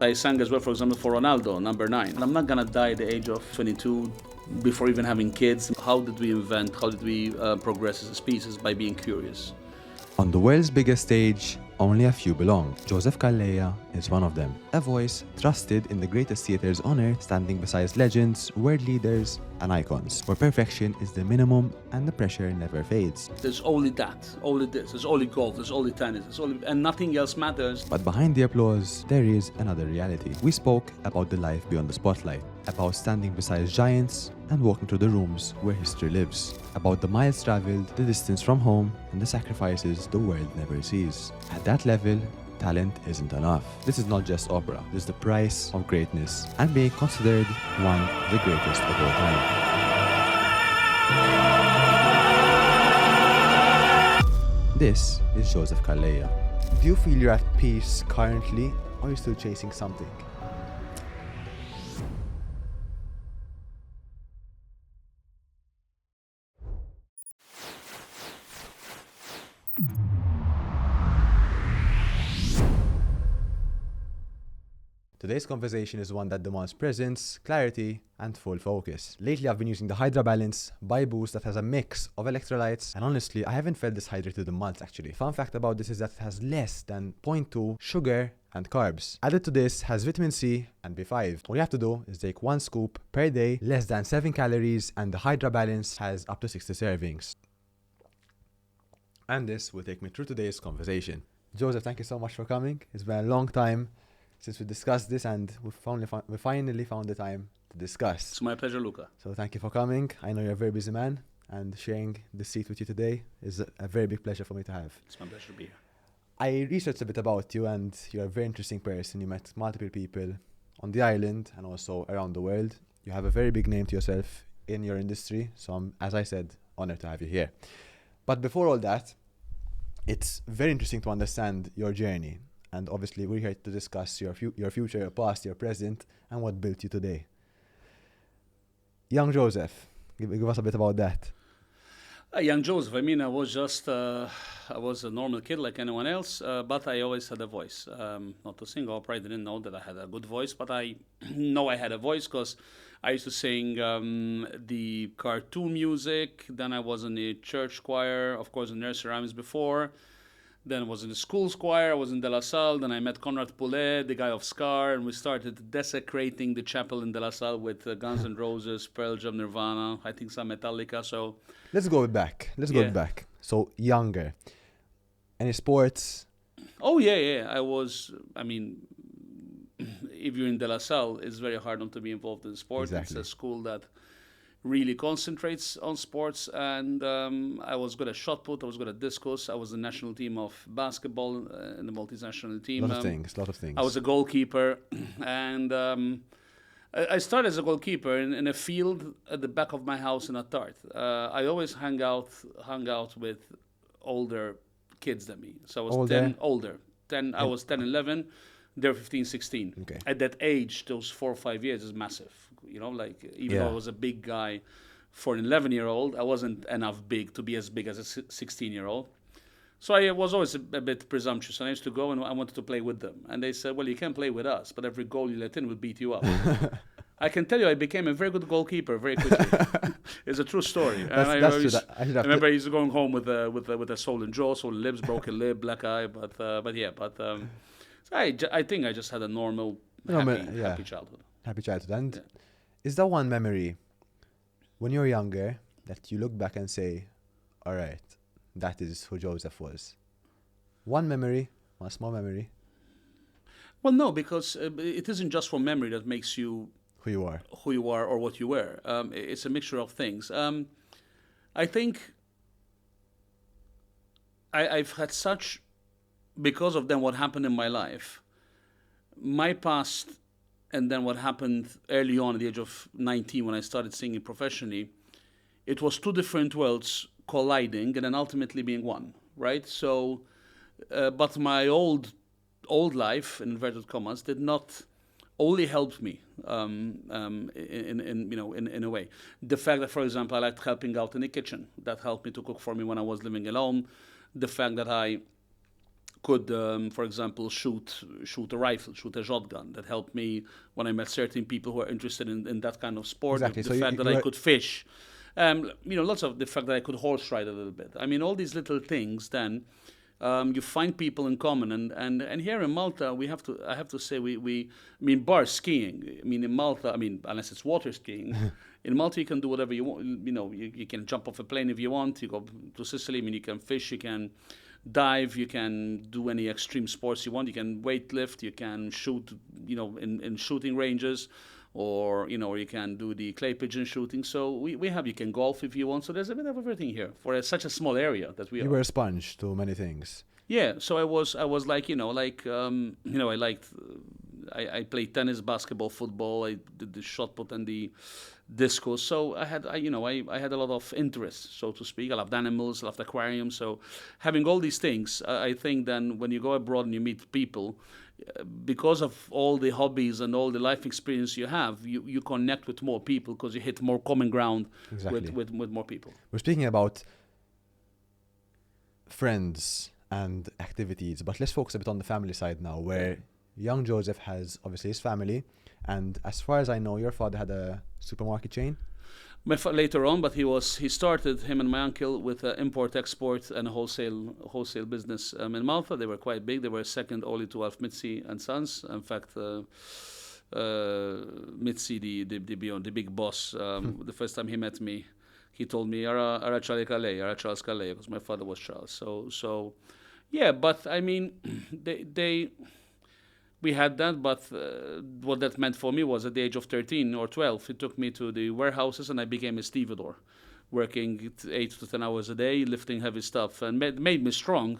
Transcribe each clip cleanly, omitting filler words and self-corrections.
I sang as well, for example, for Ronaldo, number 9. And I'm not gonna die at the age of 22 before even having kids. How did we invent, how did we progress as a species? By being curious. On the world's biggest stage, only a few belong. Joseph Calleja is one of them. A voice trusted in the greatest theatres on earth, standing beside legends, world leaders, and icons, where perfection is the minimum and the pressure never fades. There's only that, only this, there's only golf, there's only tennis, and nothing else matters. But behind the applause, there is another reality. We spoke about the life beyond the spotlight, about standing beside giants and walking through the rooms where history lives, about the miles traveled, the distance from home, and the sacrifices the world never sees. At that level, talent isn't enough. This is not just opera, this is the price of greatness and being considered one of the greatest of all time. This is Joseph Calleja. Do you feel you're at peace currently, or are you still chasing something? Today's conversation is one that demands presence, clarity, and full focus. Lately, I've been using the Hydra Balance by Boost that has a mix of electrolytes, and honestly, I haven't felt this hydrated in months actually. Fun fact about this is that it has less than 0.2 sugar and carbs. Added to this has vitamin C and B5. All you have to do is take 1 scoop per day, less than 7 calories, and the Hydra Balance has up to 60 servings. And this will take me through today's conversation. Joseph, thank you so much for coming. It's been a long time since we discussed this, and we finally found the time to discuss. It's my pleasure, Luca. So thank you for coming. I know you're a very busy man, and sharing the seat with you today is a very big pleasure for me to have. It's my pleasure to be here. I researched a bit about you, and you're a very interesting person. You met multiple people on the island and also around the world. You have a very big name to yourself in your industry, so I'm, as I said, honored to have you here. But before all that, it's very interesting to understand your journey. And obviously, we're here to discuss your future, your past, your present, and what built you today. Young Joseph, give us a bit about that. Young Joseph, I mean, I was a normal kid like anyone else, but I always had a voice. Not to sing opera, I didn't know that I had a good voice, but I know I had a voice because I used to sing the cartoon music. Then I was in the church choir, of course, in nursery rhymes before. Then I was in the school choir, I was in De La Salle, then I met Conrad Poulet, the guy of Scar, and we started desecrating the chapel in De La Salle with Guns N' Roses, Pearl Jam, Nirvana, I think some Metallica, so... Let's go back. So, younger. Any sports? Oh, yeah. I mean, if you're in De La Salle, it's very hard not to be involved in sports. Exactly. It's a school that really concentrates on sports, and I was good at shot put, I was good at discus, I was the national team of basketball in the Maltese national team. Lot of things. I was a goalkeeper, and I started as a goalkeeper in a field at the back of my house in Attard. I always hung out with older kids than me. So I was older. I was 10, 11, they're 15, 16. Okay. At that age, those 4 or 5 years is massive. You know, like, even though I was a big guy for an 11-year-old, I wasn't enough big to be as big as a 16-year-old. So I was always a bit presumptuous, and I used to go and I wanted to play with them. And they said, well, you can play with us, but every goal you let in will beat you up. I can tell you, I became a very good goalkeeper very quickly. It's a true story. That's true. I remember I used to going home with a swollen jaw, swollen lips, broken lip, black eye, but I think I just had a normal, happy childhood. Happy childhood. And is there one memory when you're younger that you look back and say, all right, that is who Joseph was? One memory, one small memory. Well, no, because it isn't just from memory that makes you who you are or what you were. It's a mixture of things. I think I've had such, because of then what happened in my life, my past, and then what happened early on at the age of 19 when I started singing professionally, it was two different worlds colliding and then ultimately being one, right? So, but my old life, in inverted commas, did not only help me in a way. The fact that, for example, I liked helping out in the kitchen, that helped me to cook for me when I was living alone. The fact that I could, for example, shoot a rifle, shoot a shotgun. That helped me when I met certain people who are interested in that kind of sport. Exactly. The So fact that I could fish, lots of the fact that I could horse ride a little bit. I mean, all these little things. Then you find people in common, and here in Malta, I have to say, bar skiing. I mean, in Malta, unless it's water skiing. In Malta, you can do whatever you want. You can jump off a plane if you want. You go to Sicily. You can fish. You can dive. You can do any extreme sports you want. You can weightlift. You can shoot. In shooting ranges, or you can do the clay pigeon shooting. So you can golf if you want. So there's a bit of everything here for such a small area that we are. You were a sponge to many things. Yeah. So I was like I liked. I played tennis, basketball, football. I did the shot put and the discus. So I had a lot of interests, so to speak. I loved animals, I loved aquariums. So having all these things, I think then when you go abroad and you meet people, because of all the hobbies and all the life experience you have, you connect with more people because you hit more common ground. Exactly. with more people. We're speaking about friends and activities, but let's focus a bit on the family side now, where young Joseph has obviously his family, and as far as I know, your father had a supermarket chain. Later on, but he started, him and my uncle, with import export and wholesale business in Malta. They were quite big. They were second only to Mitzi and Sons. In fact, Mitzi, the big boss, the first time he met me, he told me, "Ara Charles Calleja," because my father was Charles. So, yeah. But I mean, we had that, but what that meant for me was at the age of 13 or 12, it took me to the warehouses and I became a stevedore, working 8 to 10 hours a day, lifting heavy stuff, and made me strong.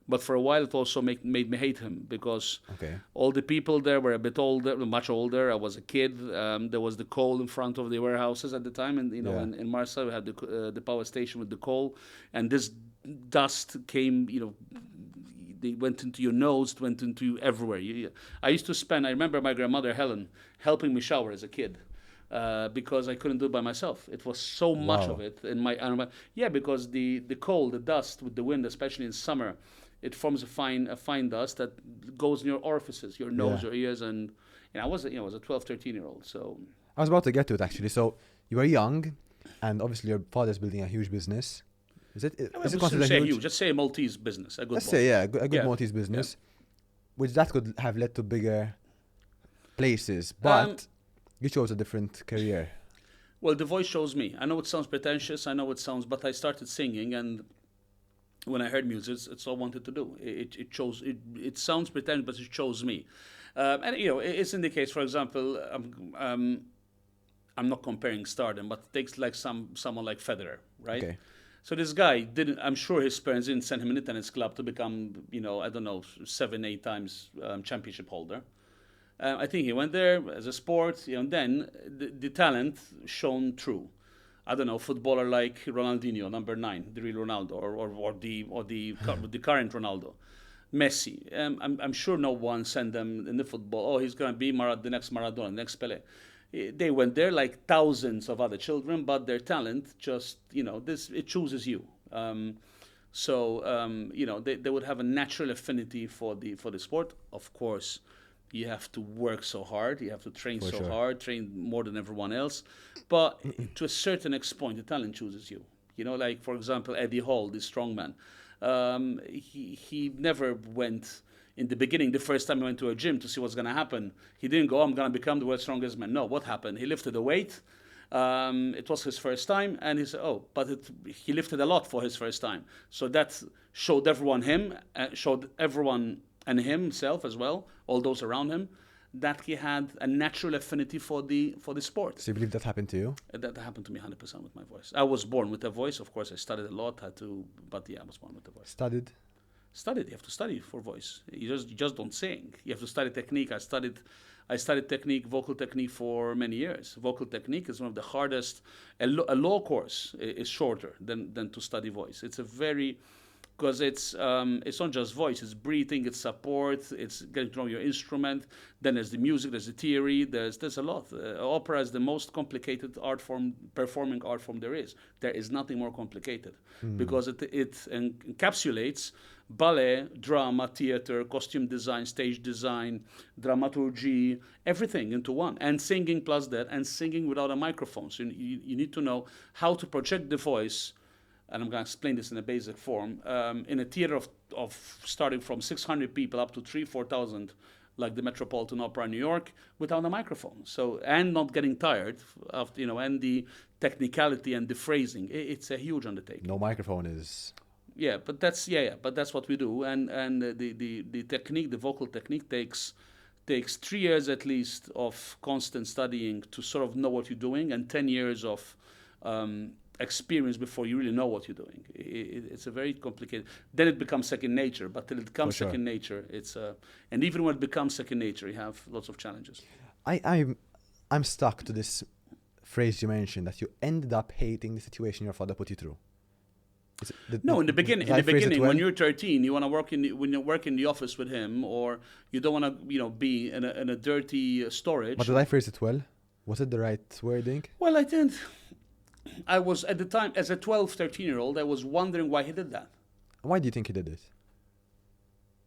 But for a while, it also made me hate him because all the people there were a bit older, much older. I was a kid. There was the coal in front of the warehouses at the time, and in Marseille we had the power station with the coal, and this dust came, they went into your nose, went into you everywhere. I remember my grandmother Helen helping me shower as a kid because I couldn't do it by myself. It was so much of it in my because the cold, the dust with the wind, especially in summer, it forms a fine dust that goes in your orifices, your nose, your ears, and I was a 12, 13-year-old. So I was about to get to it actually. So you were young, and obviously your father's building a huge business. Is it considered huge? Just say a Maltese business. A good Maltese business, which that could have led to bigger places. But you chose a different career. Well, the voice chose me. I know it sounds pretentious. But I started singing, and when I heard music, it's all I wanted to do. It sounds pretentious, but it chose me. And it's in the case. For example, I'm not comparing stardom, but it takes like someone like Federer, right? Okay. So this guy I'm sure his parents didn't send him in a tennis club to become, 7, 8 times championship holder. I think he went there as a sport, and then the talent shone through. I don't know, footballer like Ronaldinho, number 9, the real Ronaldo, or the current Ronaldo. Messi. I'm sure no one sent them in the football, he's going to be the next Maradona, the next Pelé. They went there like thousands of other children, but their talent just, it chooses you. They would have a natural affinity for the sport. Of course, you have to work so hard, you have to train hard, train more than everyone else. But to a certain extent, the talent chooses you. Like, for example, Eddie Hall, the strongman. He never went... In the beginning, the first time he went to a gym to see what's going to happen, he didn't go, I'm going to become the world's strongest man. No, what happened? He lifted a weight. It was his first time. And he said, he lifted a lot for his first time. So that showed everyone and himself as well, all those around him, that he had a natural affinity for the sport. So you believe that happened to you? That happened to me 100% with my voice. I was born with a voice. Of course, I studied a lot, I was born with a voice. Studied? You have to study for voice. You just don't sing. You have to study technique. I studied vocal technique for many years. Vocal technique is one of the hardest. A law course is shorter than to study voice. It's a very because it's not just voice, it's breathing, it's support, it's getting to know your instrument. Then there's the music, there's the theory, there's a lot. Opera is the most complicated art form, performing art form there is. There is nothing more complicated because it encapsulates ballet, drama, theater, costume design, stage design, dramaturgy, everything into one. And singing plus that, and singing without a microphone. So you need to know how to project the voice, and I'm going to explain this in a basic form, in a theater of starting from 600 people up to 4,000, like the Metropolitan Opera in New York, without a microphone. So, and not getting tired of, and the technicality and the phrasing. It's a huge undertaking. No microphone is... Yeah, but that's but that's what we do, and the technique, the vocal technique takes 3 years at least of constant studying to sort of know what you're doing, and 10 years of experience before you really know what you're doing. It's a very complicated. Then it becomes second nature, but till it becomes second nature, it's and even when it becomes second nature, you have lots of challenges. I'm stuck to this phrase you mentioned, that you ended up hating the situation your father put you through. In the beginning, when you're 13, you want to work when you work in the office with him, or you don't want to, be in a dirty storage. But did I phrase it well? Was it the right wording? Well, I didn't. I was at the time, as a 12, 13-year-old, I was wondering why he did that. Why do you think he did it?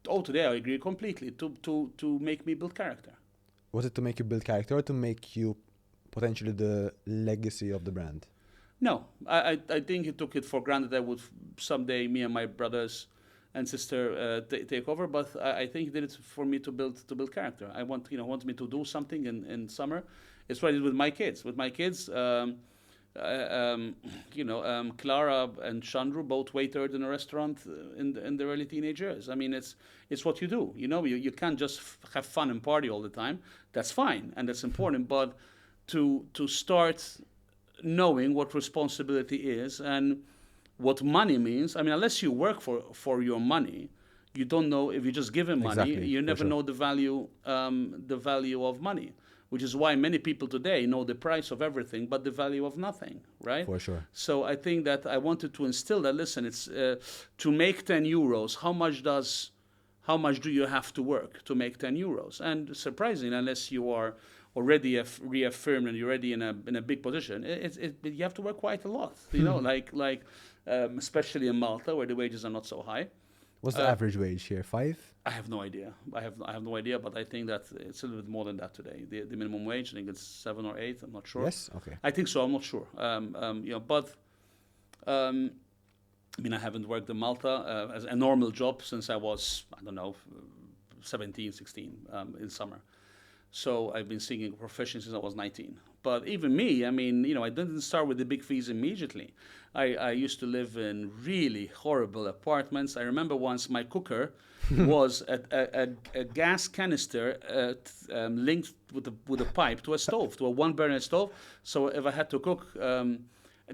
Oh, today I agree completely. To make me build character. Was it to make you build character, or to make you potentially the legacy of the brand? No, I think he took it for granted that would someday me and my brothers and sister take over. But I think he did it for me to build character. I want me to do something in summer. It's what I did with my kids. With my kids, Clara and Chandru both waitered in a restaurant in their early teenage years. I mean, it's what you do. You can't just have fun and party all the time. That's fine and that's important. But to start knowing what responsibility is and what money means. I mean, unless you work for your money, you don't know. If you just give him money, Exactly, you never know the value of money, which is why many people today know the price of everything but the value of nothing, right? For sure. So I think that I wanted to instill that, listen, it's to make 10 euros, how much do you have to work to make 10 euros? And surprisingly, unless you are already reaffirmed and you're already in a big position, you have to work quite a lot, like especially in Malta where the wages are not so high. What's the average wage here? 5? I have no idea. I have no idea, but I think that it's a little bit more than that today. The minimum wage, I think it's 7 or 8. I'm not sure. Yes. Okay. I think so. I'm not sure. I haven't worked in Malta as a normal job since I was 17, 16 in summer. So I've been singing a profession since I was 19. But even me, I didn't start with the big fees immediately. I used to live in really horrible apartments. I remember once my cooker was a gas canister linked with a pipe to a stove, to a one-burner stove. So if I had to cook...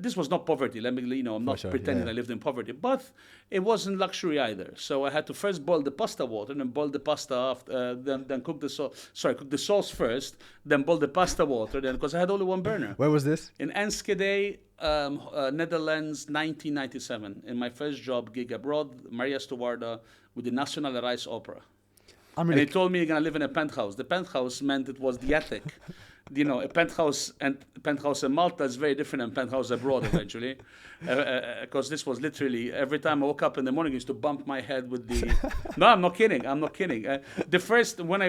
this was not poverty. Let me, I'm not pretending I lived in poverty, but it wasn't luxury either. So I had to first boil the pasta water, and then boil the pasta after, then cook the sauce. Sorry, cook the sauce first, then boil the pasta water. Then because I had only one burner. Where was this? In Enschede, Netherlands, 1997. In my first job gig abroad, Maria Stuarda with the Nationale Reis Opera. And he told me you're gonna live in a penthouse. The penthouse meant it was the attic. A penthouse in Malta is very different than penthouse abroad eventually, because this was literally every time I woke up in the morning, I used to bump my head with the. No, I'm not kidding. When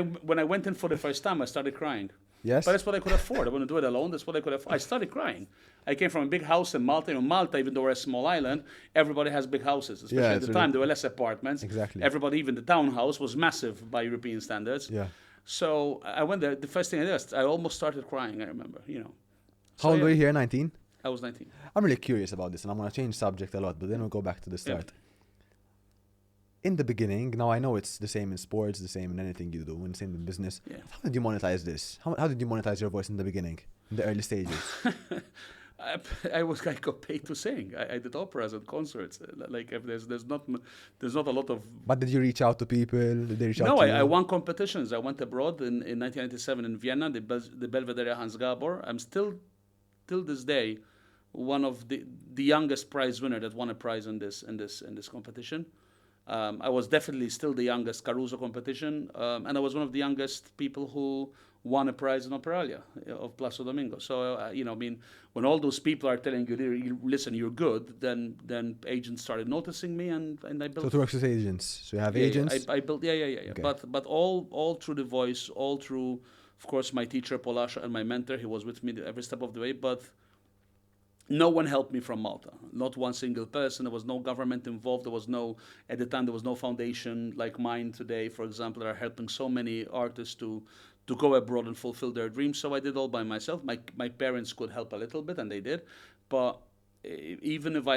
I went in for the first time, I started crying. Yes. But that's what I could afford. I wouldn't do it alone. That's what I could afford. I started crying. I came from a big house in Malta. Malta, even though we're a small island, everybody has big houses. Especially at the time, there were less apartments. Exactly. Everybody, even the townhouse, was massive by European standards. Yeah. So I went there. The first thing I did, I almost started crying. I remember. How old were you here? 19. I was 19. I'm really curious about this, and I'm gonna change subject a lot, but then we'll go back to the start. Yeah. In the beginning, now I know it's the same in sports, the same in anything you do, and the same in business. Yeah. How did you monetize this? How did you monetize your voice in the beginning, in the early stages? I got paid to sing. I did operas and concerts. Like if there's not a lot of. But did you reach out to people? Did they reach out to you? No, I won competitions. I went abroad in 1997 in Vienna, the Belvedere Hans Gabor. I'm still, till this day, one of the youngest prize winner that won a prize in this competition. I was definitely still the youngest Caruso competition, and I was one of the youngest people who won a prize in Operalia of Plazo Domingo. So, I mean, when all those people are telling you, listen, you're good, then agents started noticing me, and I built. So it works with agents. So you have agents. I built, yeah. Okay. But all through the voice, all through, of course, my teacher Polasha and my mentor. He was with me every step of the way, but no one helped me from Malta. Not one single person. There was no government involved. At the time, there was no foundation like mine today, for example, that are helping so many artists to go abroad and fulfill their dreams. So I did all by myself. My parents could help a little bit, and they did. But even if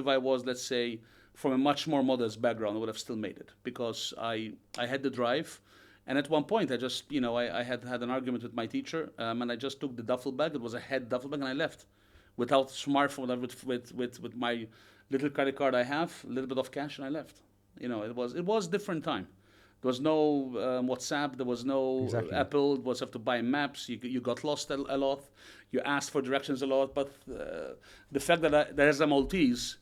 I was, let's say, from a much more modest background, I would have still made it because I had the drive. And at one point, I just, I had an argument with my teacher, and I just took the duffel bag. It was a head duffel bag, and I left. Without smartphone, with my little credit card I have, a little bit of cash, and I left. It was different time. There was no WhatsApp. There was no Apple. It was have to buy maps. You got lost a lot. You asked for directions a lot. But the fact that as a Maltese,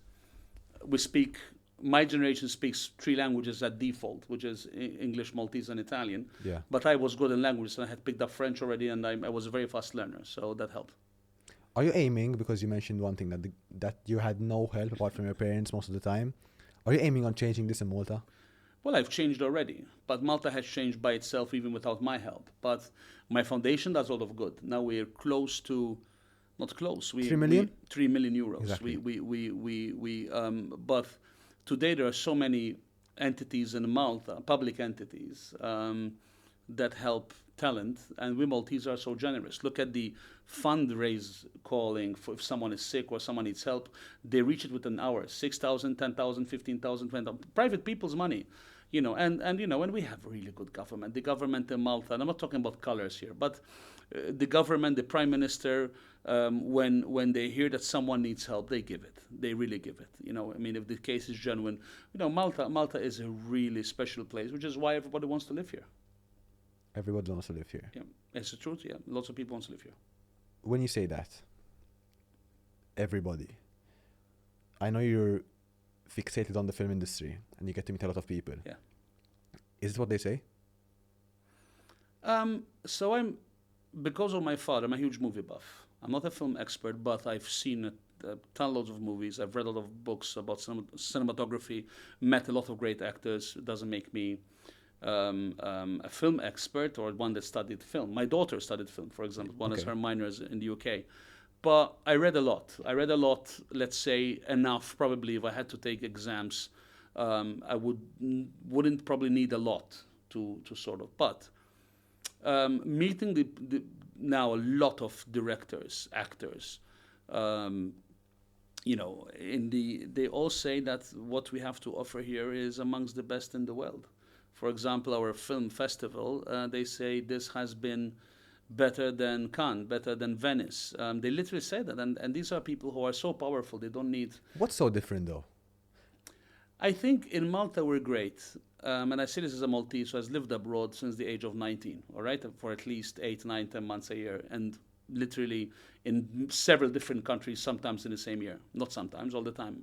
my generation speaks 3 languages at default, which is English, Maltese, and Italian. Yeah. But I was good in languages, and I had picked up French already, and I was a very fast learner, so that helped. Are you aiming, because you mentioned one thing, that you had no help apart from your parents most of the time, are you aiming on changing this in Malta? Well, I've changed already, but Malta has changed by itself even without my help. But my foundation does a lot of good. Now we're close to, not close. 3 million? 3 million euros. Exactly. But today there are so many entities in Malta, public entities, that help talent, and we Maltese are so generous. Look at the fundraise calling for if someone is sick or someone needs help. They reach it within hours. 6,000, 10,000, 15,000, 20,000. Private people's money. And we have really good government. The government in Malta, and I'm not talking about colors here, but the government, the prime minister, when they hear that someone needs help, they give it. They really give it. If the case is genuine, Malta is a really special place, which is why everybody wants to live here. Everybody wants to live here. Yeah, it's the truth. Yeah, lots of people want to live here. When you say that, everybody, I know you're fixated on the film industry and you get to meet a lot of people. Yeah. Is it what they say? Because of my father, I'm a huge movie buff. I'm not a film expert, but I've seen loads of movies. I've read a lot of books about cinematography, met a lot of great actors. It doesn't make me a film expert or one that studied film. My daughter studied film, for example. One is her minors in the UK. But I read a lot. Let's say enough, probably if I had to take exams, I wouldn't probably need a lot to sort of. But meeting now a lot of directors, actors, they all say that what we have to offer here is amongst the best in the world. For example, our film festival, they say this has been better than Cannes, better than Venice. They literally say that, and these are people who are so powerful, they don't need... What's so different, though? I think in Malta we're great, and I say this as a Maltese who has lived abroad since the age of 19, all right, for at least 8, 9, 10 months a year, and literally in several different countries, sometimes in the same year. Not sometimes, all the time.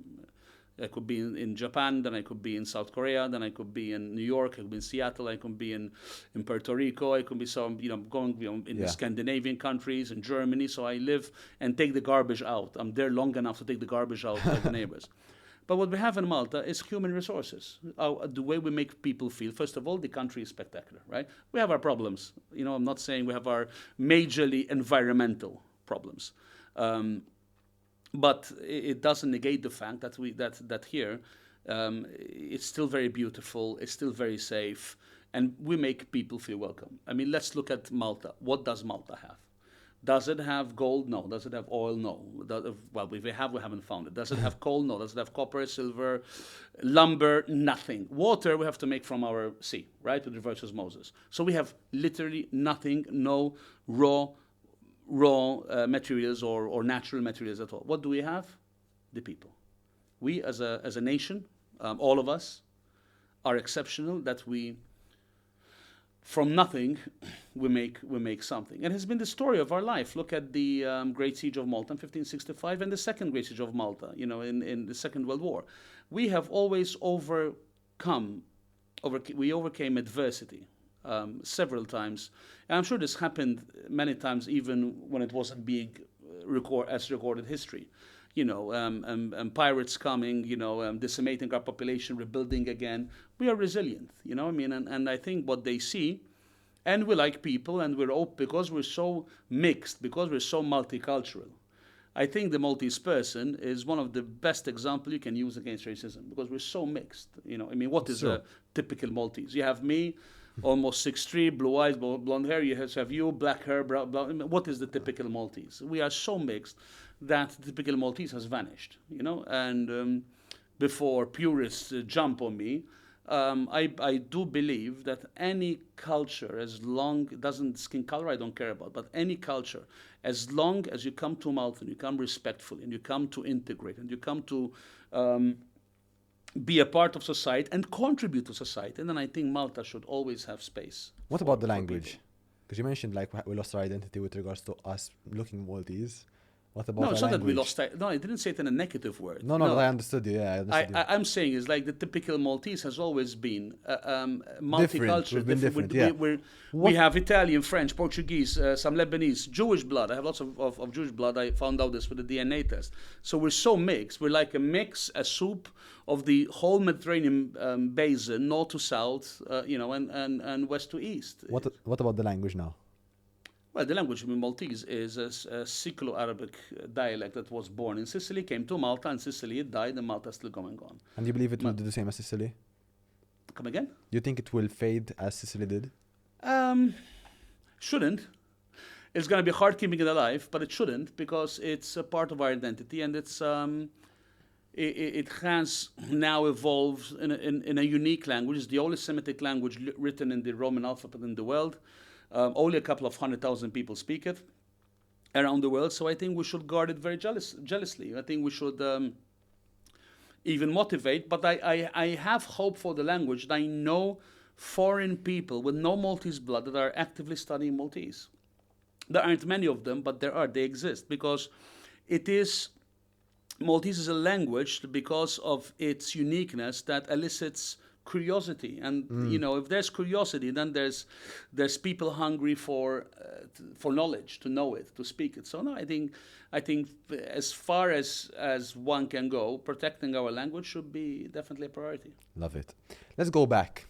I could be in Japan, then I could be in South Korea, then I could be in New York, I could be in Seattle, I could be in Puerto Rico, I could be going in the Scandinavian countries, in Germany. So I live and take the garbage out. I'm there long enough to take the garbage out of the neighbors. But what we have in Malta is human resources. The way we make people feel. First of all, the country is spectacular, right? We have our problems. I'm not saying we have our majorly environmental problems. But it doesn't negate the fact that here it's still very beautiful, it's still very safe, and we make people feel welcome. I mean, let's look at Malta. What does Malta have? Does it have gold? No. Does it have oil? No. If we haven't found it. Does it have coal? No. Does it have copper, silver, lumber? Nothing. Water we have to make from our sea, right? With reverse osmosis. So we have literally nothing, no raw materials or natural materials at all. What do we have? The people. We as a nation, all of us, are exceptional. That we, from nothing, we make something. And it has been the story of our life. Look at the Great Siege of Malta in 1565 and the Second Great Siege of Malta. In the Second World War, we have always overcame adversity several times. And I'm sure this happened many times, even when it wasn't being recorded history. Pirates coming, decimating our population, rebuilding again. We are resilient, and I think what they see, and we like people, and we're open because we're so mixed, because we're so multicultural. I think the Maltese person is one of the best examples you can use against racism because we're so mixed. What is a typical Maltese? You have me, almost 6'3", blue eyes, blonde hair. You have you, black hair, brown. What is the typical Maltese? We are so mixed that the typical Maltese has vanished. And before purists jump on me, I do believe that any culture, as long it doesn't skin color, I don't care about, but any culture, as long as you come to Malta and you come respectfully and you come to integrate and you come to be a part of society and contribute to society, and then I think Malta should always have space. What about the language? Because you mentioned we lost our identity with regards to us looking Maltese. What about no, it's not language? that we lost. No, I didn't say it in a negative word. No, I understood you. Yeah, I understood you. I'm saying is like the typical Maltese has always been multicultural. We've been different. We have Italian, French, Portuguese, some Lebanese, Jewish blood. I have lots of Jewish blood. I found out this with the DNA test. So we're so mixed. We're like a soup of the whole Mediterranean basin, north to south, and west to east. What about the language now? Well, the language in Maltese is a Siculo-Arabic dialect that was born in Sicily, came to Malta, and Sicily it died, and Malta is still going on. And you believe it will do the same as Sicily? Come again? You think it will fade as Sicily did? Shouldn't. It's going to be hard keeping it alive, but it shouldn't because it's a part of our identity, and it has now evolved in a unique language. It's the only Semitic language written in the Roman alphabet in the world. Only a couple of 100,000 people speak it around the world, so I think we should guard it very jealously. I think we should even motivate, but I have hope for the language. I know foreign people with no Maltese blood that are actively studying Maltese. There aren't many of them, but they exist, because Maltese is a language because of its uniqueness that elicits curiosity, and if there's curiosity, then there's people hungry for knowledge, to know it, to speak it. So no, I think as far as one can go, protecting our language should be definitely a priority. Love it. Let's go back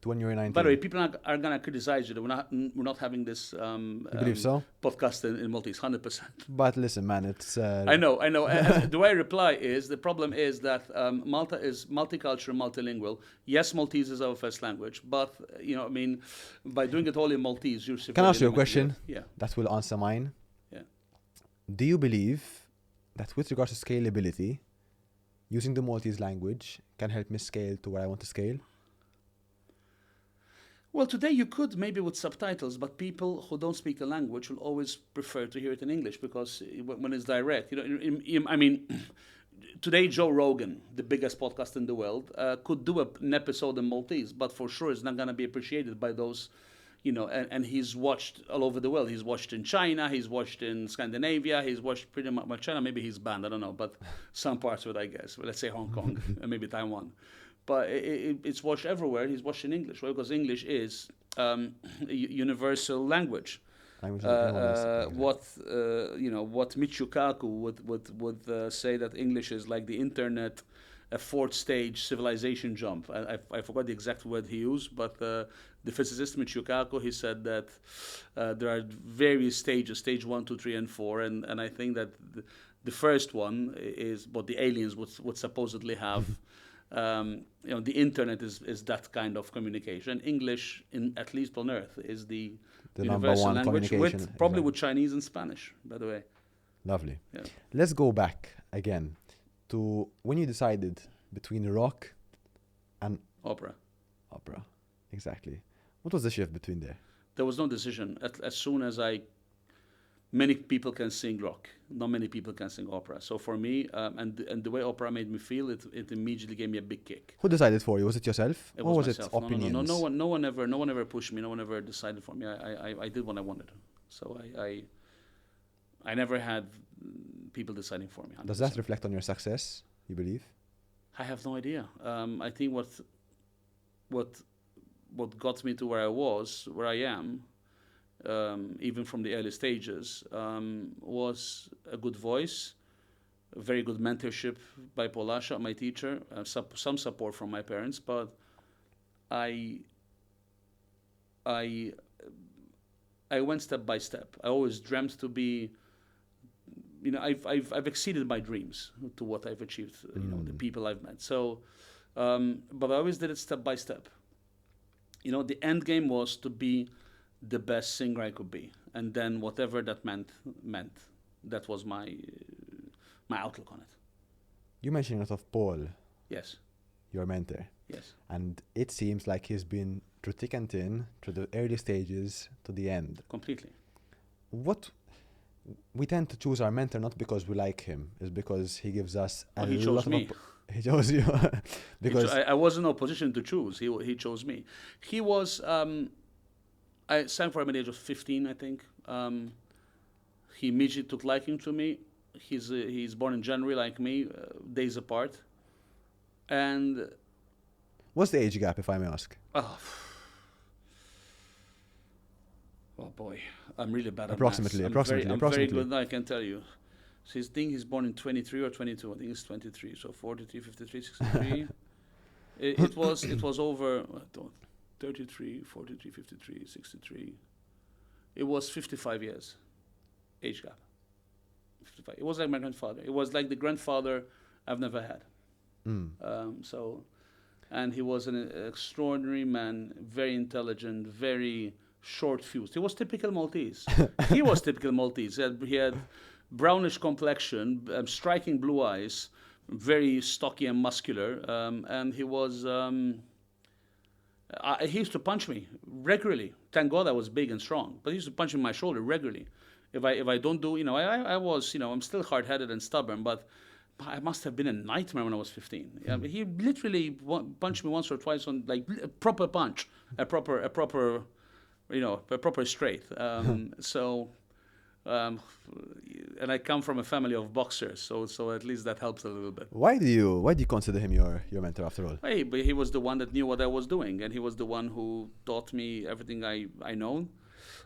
to when you were 19. By the way, people are gonna criticize you that we're not having this you believe so? podcast in Maltese, 100%. But listen, man, it's I know. The way I reply is, the problem is that Malta is multicultural, multilingual. Yes, Maltese is our first language, but by doing it all in Maltese, you're Can I ask you a question? Yeah. That will answer mine. Yeah. Do you believe that with regards to scalability, using the Maltese language can help me scale to where I want to scale? Well, today you could, maybe with subtitles, but people who don't speak the language will always prefer to hear it in English because when it's direct, today Joe Rogan, the biggest podcast in the world, could do an episode in Maltese, but for sure it's not going to be appreciated by those, and he's watched all over the world. He's watched in China, he's watched in Scandinavia, he's watched pretty much China, maybe he's banned, I don't know, but some parts of it, I guess. Well, let's say Hong Kong and maybe Taiwan. But it's watched everywhere. He's watched in English, right? Because English is a universal language. What Michio Kaku would say, that English is like the internet, a fourth stage civilization jump. I forgot the exact word he used, but the physicist Michio Kaku, he said that there are various stages, stage 1, 2, 3, and 4, and I think that the first one is what the aliens would supposedly have. The internet is that kind of communication. English, at least on Earth, is the universal language, with Chinese and Spanish, by the way. Lovely. Yeah. Let's go back again to when you decided between rock and opera. Opera, exactly. What was the shift between there? There was no decision. As soon as many people can sing rock, not many people can sing opera. So for me, and the way opera made me feel, it immediately gave me a big kick. Who decided for you? Was it yourself? It or was myself. it opinions? No one ever pushed me. No one ever decided for me. I did what I wanted. So I never had people deciding for me. 100%. Does that reflect on your success, you believe? I have no idea. I think what got me to where I am, even from the early stages, was a good voice, a very good mentorship by Polasha, my teacher, some support from my parents, but I I I went step by step. I always dreamt to be, I've exceeded my dreams to what I've achieved. The people I've met. So, but I always did it step by step. The end game was to be the best singer I could be, and then whatever that meant. That was my outlook on it. You mentioned a lot of Paul, Yes. your mentor, Yes. and it seems like he's been through thick and thin, through the early stages to the end. Completely. What we tend to choose our mentor not because we like him, it's because he gives us a He lot chose of me. he chose you because I was in no position to choose. He chose me. He was. I sang for him at the age of 15, I think. He immediately took liking to me. He's born in January like me, days apart. And what's the age gap, if I may ask? oh boy, I'm really bad at Approximately, maths. I'm approximately. very good, I can tell you. So he's born in 23 or 22. I think it's 23. So 43, 53, 63. it was over 33, 43, 53, 63. It was 55 years age gap. 55. It was like my grandfather. It was like the grandfather I've never had. And he was an extraordinary man, very intelligent, very short-fused. He was typical Maltese. He was typical Maltese. He had brownish complexion, striking blue eyes, very stocky and muscular, and he was. He used to punch me regularly. Thank God I was big and strong, but he used to punch me in my shoulder regularly. If I don't do, I was, I'm still hard-headed and stubborn, but I must have been a nightmare when I was 15. He literally punched me once or twice on like a proper punch, a proper straight. And I come from a family of boxers, so at least that helps a little bit. Why do you consider him your mentor after all? Hey, but he was the one that knew what I was doing, and he was the one who taught me everything I know.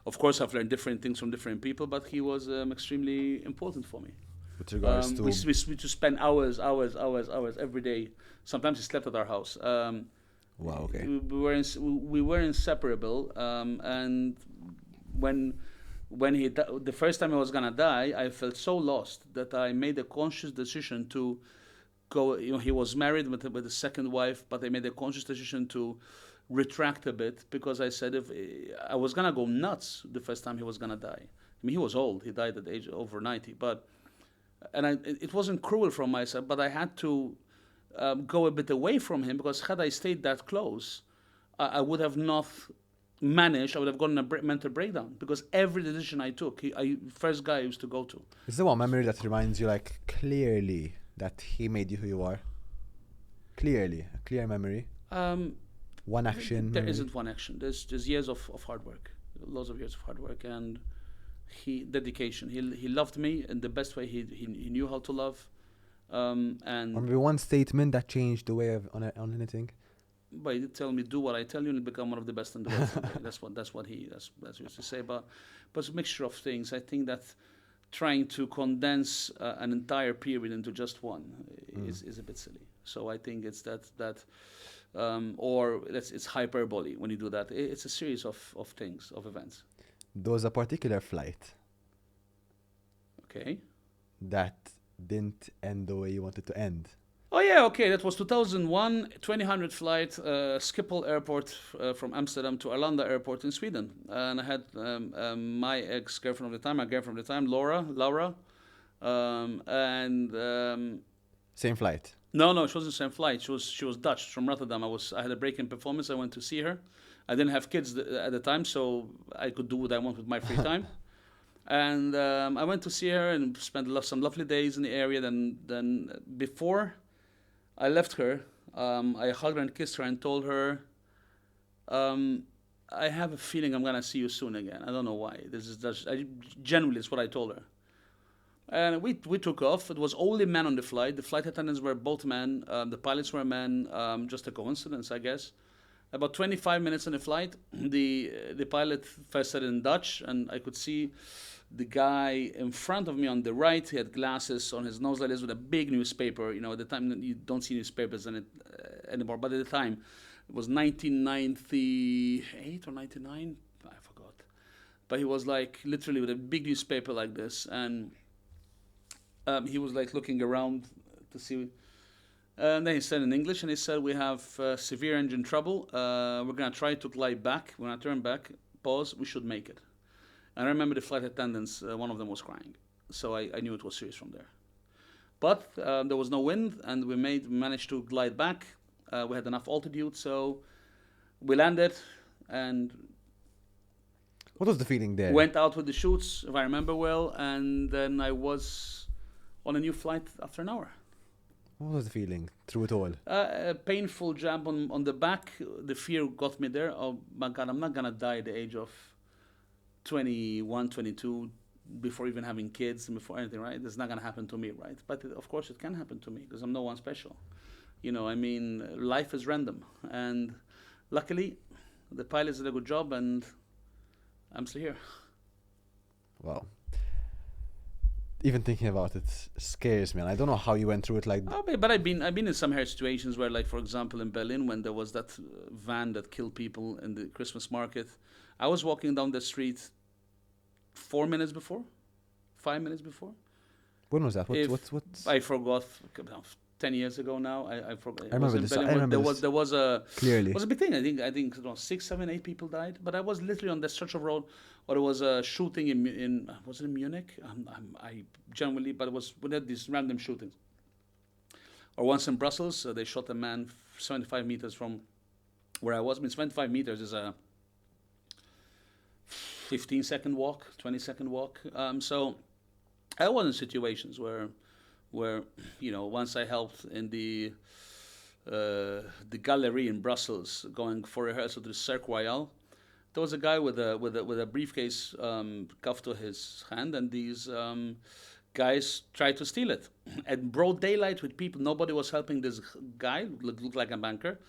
Of course, I've learned different things from different people, but he was extremely important for me. With regards to we used to spend hours every day. Sometimes he slept at our house. wow, okay. We were inseparable, and when the first time I was gonna die, I felt so lost that I made a conscious decision to go. He was married with a second wife, but I made a conscious decision to retract a bit because I said if I was gonna go nuts the first time he was gonna die. I mean, he was old. He died at the age of over 90, it wasn't cruel from myself, but I had to go a bit away from him because had I stayed that close, I would have not managed. I would have gotten a mental breakdown because every decision I took, first guy I used to go to. Is there one memory that reminds you like clearly that he made you who you are? Clearly, a clear memory. One action. There isn't one action. There's years of hard work, lots of years of hard work, and dedication. He loved me in the best way he knew how to love. And or maybe one statement that changed the way on anything. But he did tell me, do what I tell you and you'll become one of the best in the world. That's what he used to say. But it's a mixture of things. I think that trying to condense an entire period into just one is a bit silly. So I think it's it's hyperbole when you do that. It's a series of things, of events. There was a particular flight. Okay. That didn't end the way you wanted to end. Oh yeah, okay. That was 2001, 2000 flight, Schiphol Airport from Amsterdam to Arlanda Airport in Sweden, and I had my ex-girlfriend of the time, my girlfriend of the time, Laura, and same flight. No, she wasn't the same flight. She was Dutch from Rotterdam. I had a break in performance. I went to see her. I didn't have kids at the time, so I could do what I want with my free time. And I went to see her and spent some lovely days in the area. Then before I left her, I hugged her and kissed her and told her, I have a feeling I'm gonna see you soon again. I don't know why. Generally, it's what I told her. And we took off. It was only men on the flight. The flight attendants were both men. The pilots were men. Just a coincidence, I guess. About 25 minutes on the flight, the pilot first said in Dutch, and I could see the guy in front of me on the right. He had glasses on his nose like this with a big newspaper. You know, at the time you don't see newspapers in it anymore, but at the time it was 1998 or 99, I forgot. But he was like literally with a big newspaper like this, and he was like looking around to see. And then he said in English, and he said, "We have severe engine trouble. We're gonna try to glide back. We're gonna turn back. Pause. We should make it." And I remember the flight attendants. One of them was crying, so I knew it was serious from there. But there was no wind, and we managed to glide back. We had enough altitude, so we landed and What was the feeling there? went out with the chutes, if I remember well. And then I was on a new flight after an hour. What was the feeling through it all? A painful jab on the back. The fear got me there. Oh my God, I'm not going to die at the age of 21, 22, before even having kids and before anything, right? It's not going to happen to me, right? But of course it can happen to me because I'm no one special. You know, I mean, life is random. And luckily, the pilots did a good job and I'm still here. Wow. Even thinking about it scares me, and I don't know how you went through it like. Oh, but I've been in some hair situations where, like for example, in Berlin, when there was that van that killed people in the Christmas market, I was walking down the street 4 minutes before, 5 minutes before. When was that? What? I forgot. 10 years ago now. I forgot. I remember this. I remember there was a clearly. It was a big thing. I think 6, 7, 8 people died. But I was literally on the stretch of road, or there was a shooting in was it in Munich? I generally, but it was we had these random shootings. Or once in Brussels, they shot a man 75 meters from where I was. I mean, 75 meters is a 15-second walk, 20-second walk. So I was in situations where you know, once I helped in the gallery in Brussels, going for rehearsal to the Cirque Royal, there was a guy with a briefcase cuffed to his hand, and these guys tried to steal it at broad daylight with people. Nobody was helping this guy, looked like a banker,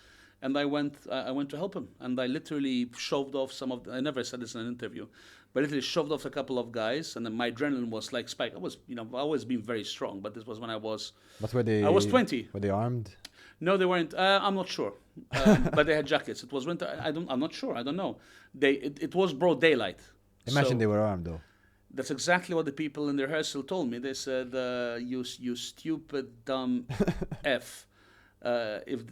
and I went to help him, and I literally shoved off some of. I never said this in an interview, but literally shoved off a couple of guys, and then my adrenaline was like spiked. I was, you know, I've always been very strong, but this was when I was. But were they? I was 20. Were they armed? No, they weren't. I'm not sure, but they had jackets. It was winter. I'm not sure. I don't know. It was broad daylight. Imagine So they were armed though. that's exactly what the people in the rehearsal told me. They said, "You stupid dumb f. If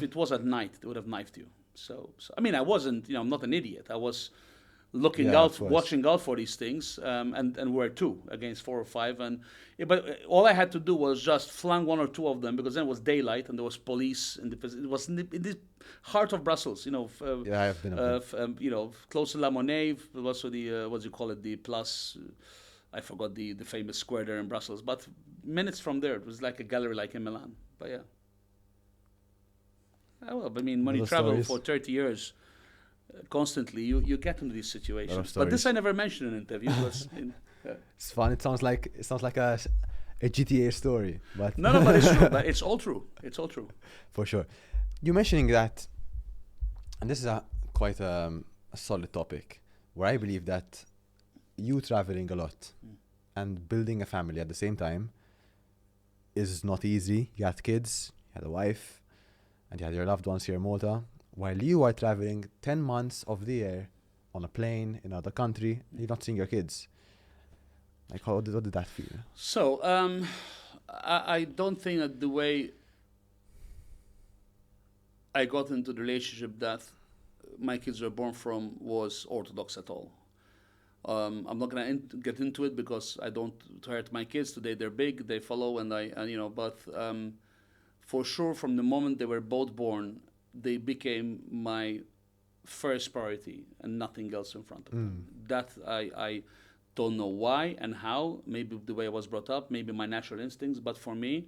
it was at night, they would have knifed you." So I mean, I wasn't. You know, I'm not an idiot. I was looking Yeah, out, of course. watching out for these things, and we're 2 against 4 or 5, but all I had to do was just flank 1 or 2 of them, because then it was daylight and there was police in it was in the heart of Brussels, you know. Yeah, I've been. You know, close to La Monnaie, also the what do you call it, the Place. I forgot the famous square there in Brussels, but minutes from there, it was like a gallery, like in Milan. But yeah. Well, I mean, when you Those travel stories. for 30 years constantly, you get into these situations. But this stories. I never mentioned in an interview. It's fun. It sounds like a GTA story, but No, but it's true. But it's all true. It's all true. for sure. You mentioning that, and this is quite a solid topic, where I believe that you traveling a lot and building a family at the same time is not easy. You had kids, you had a wife, and you had your loved ones here in Malta, while you are traveling 10 months of the year on a plane in another country, you're not seeing your kids. Like, what did that feel? So I don't think that the way I got into the relationship that my kids were born from was orthodox at all. I'm not gonna get into it because I don't hurt my kids. Today they're big, they follow, and you know. But for sure, from the moment they were both born, they became my first priority and nothing else in front of them. That I don't know why and how. Maybe the way I was brought up, maybe my natural instincts. But for me,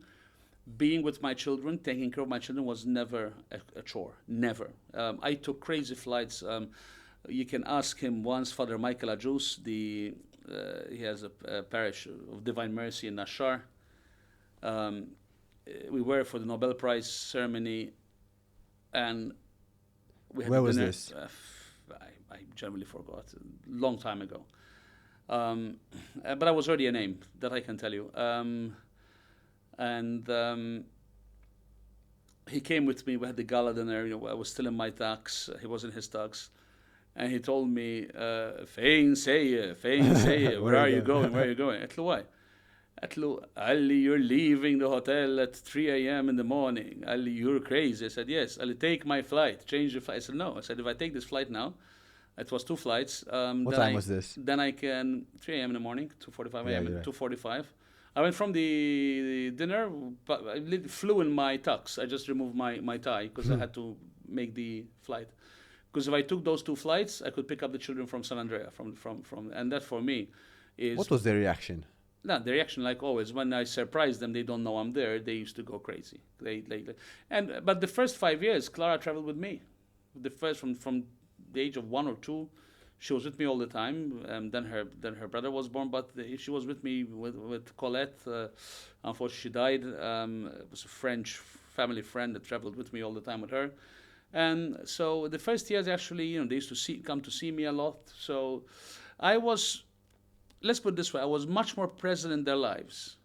being with my children, taking care of my children was never a chore. Never. I took crazy flights. You can ask him once, Father Michael Ajus, he has a parish of Divine Mercy in Nashar. We were for the Nobel Prize ceremony and we had Where was dinner. this? I generally forgot, a long time ago. But I was already a name, that I can tell you. And he came with me. We had the gala dinner. I was still in my tux. He was in his tux. And he told me, "Fein say, where are you going? Where are you going?" قلت له, why? قلت له, Ali, you're leaving the hotel at 3 a.m. in the morning. Ali, you're crazy. I said, yes. Ali, take my flight. Change the flight. I said, no. I said, if I take this flight now, it was 2 flights. What time was this? Then I can, 3 a.m. in the morning, 2:45 Yeah, a.m. you're right. 2:45. I went from the dinner, but I flew in my tux. I just removed my tie because I had to make the flight. Because if I took those 2 flights, I could pick up the children from San Andrea, and that for me is... What was their reaction? No, the reaction, like always, when I surprise them, they don't know I'm there. They used to go crazy. But the first 5 years, Clara traveled with me. The first from the age of 1 or 2, she was with me all the time. Then her brother was born, but she was with me with Colette. Unfortunately, she died. It was a French family friend that traveled with me all the time with her. And so the first years, actually, they used to come to see me a lot. So I was, let's put it this way, I was much more present in their lives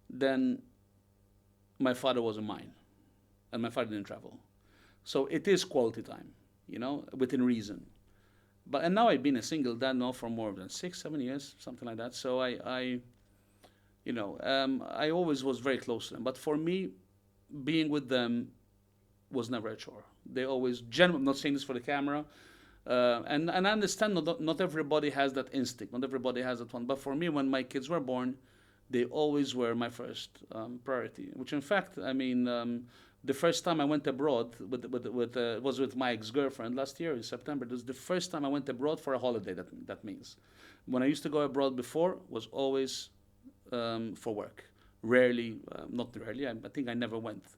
than my father was in mine. And my father didn't travel. So it is quality time, within reason. And now I've been a single dad now for more than 6-7 years, something like that. So I always was very close to them. But for me, being with them was never a chore. They always, I'm not saying this for the camera, and I understand not everybody has that instinct, not everybody has that one. But for me, when my kids were born, they always were my first priority. Which, in fact, I mean, the first time I went abroad was with my ex-girlfriend last year in September. It was the first time I went abroad for a holiday. That means, when I used to go abroad before, was always for work. Rarely, not rarely. I think I never went.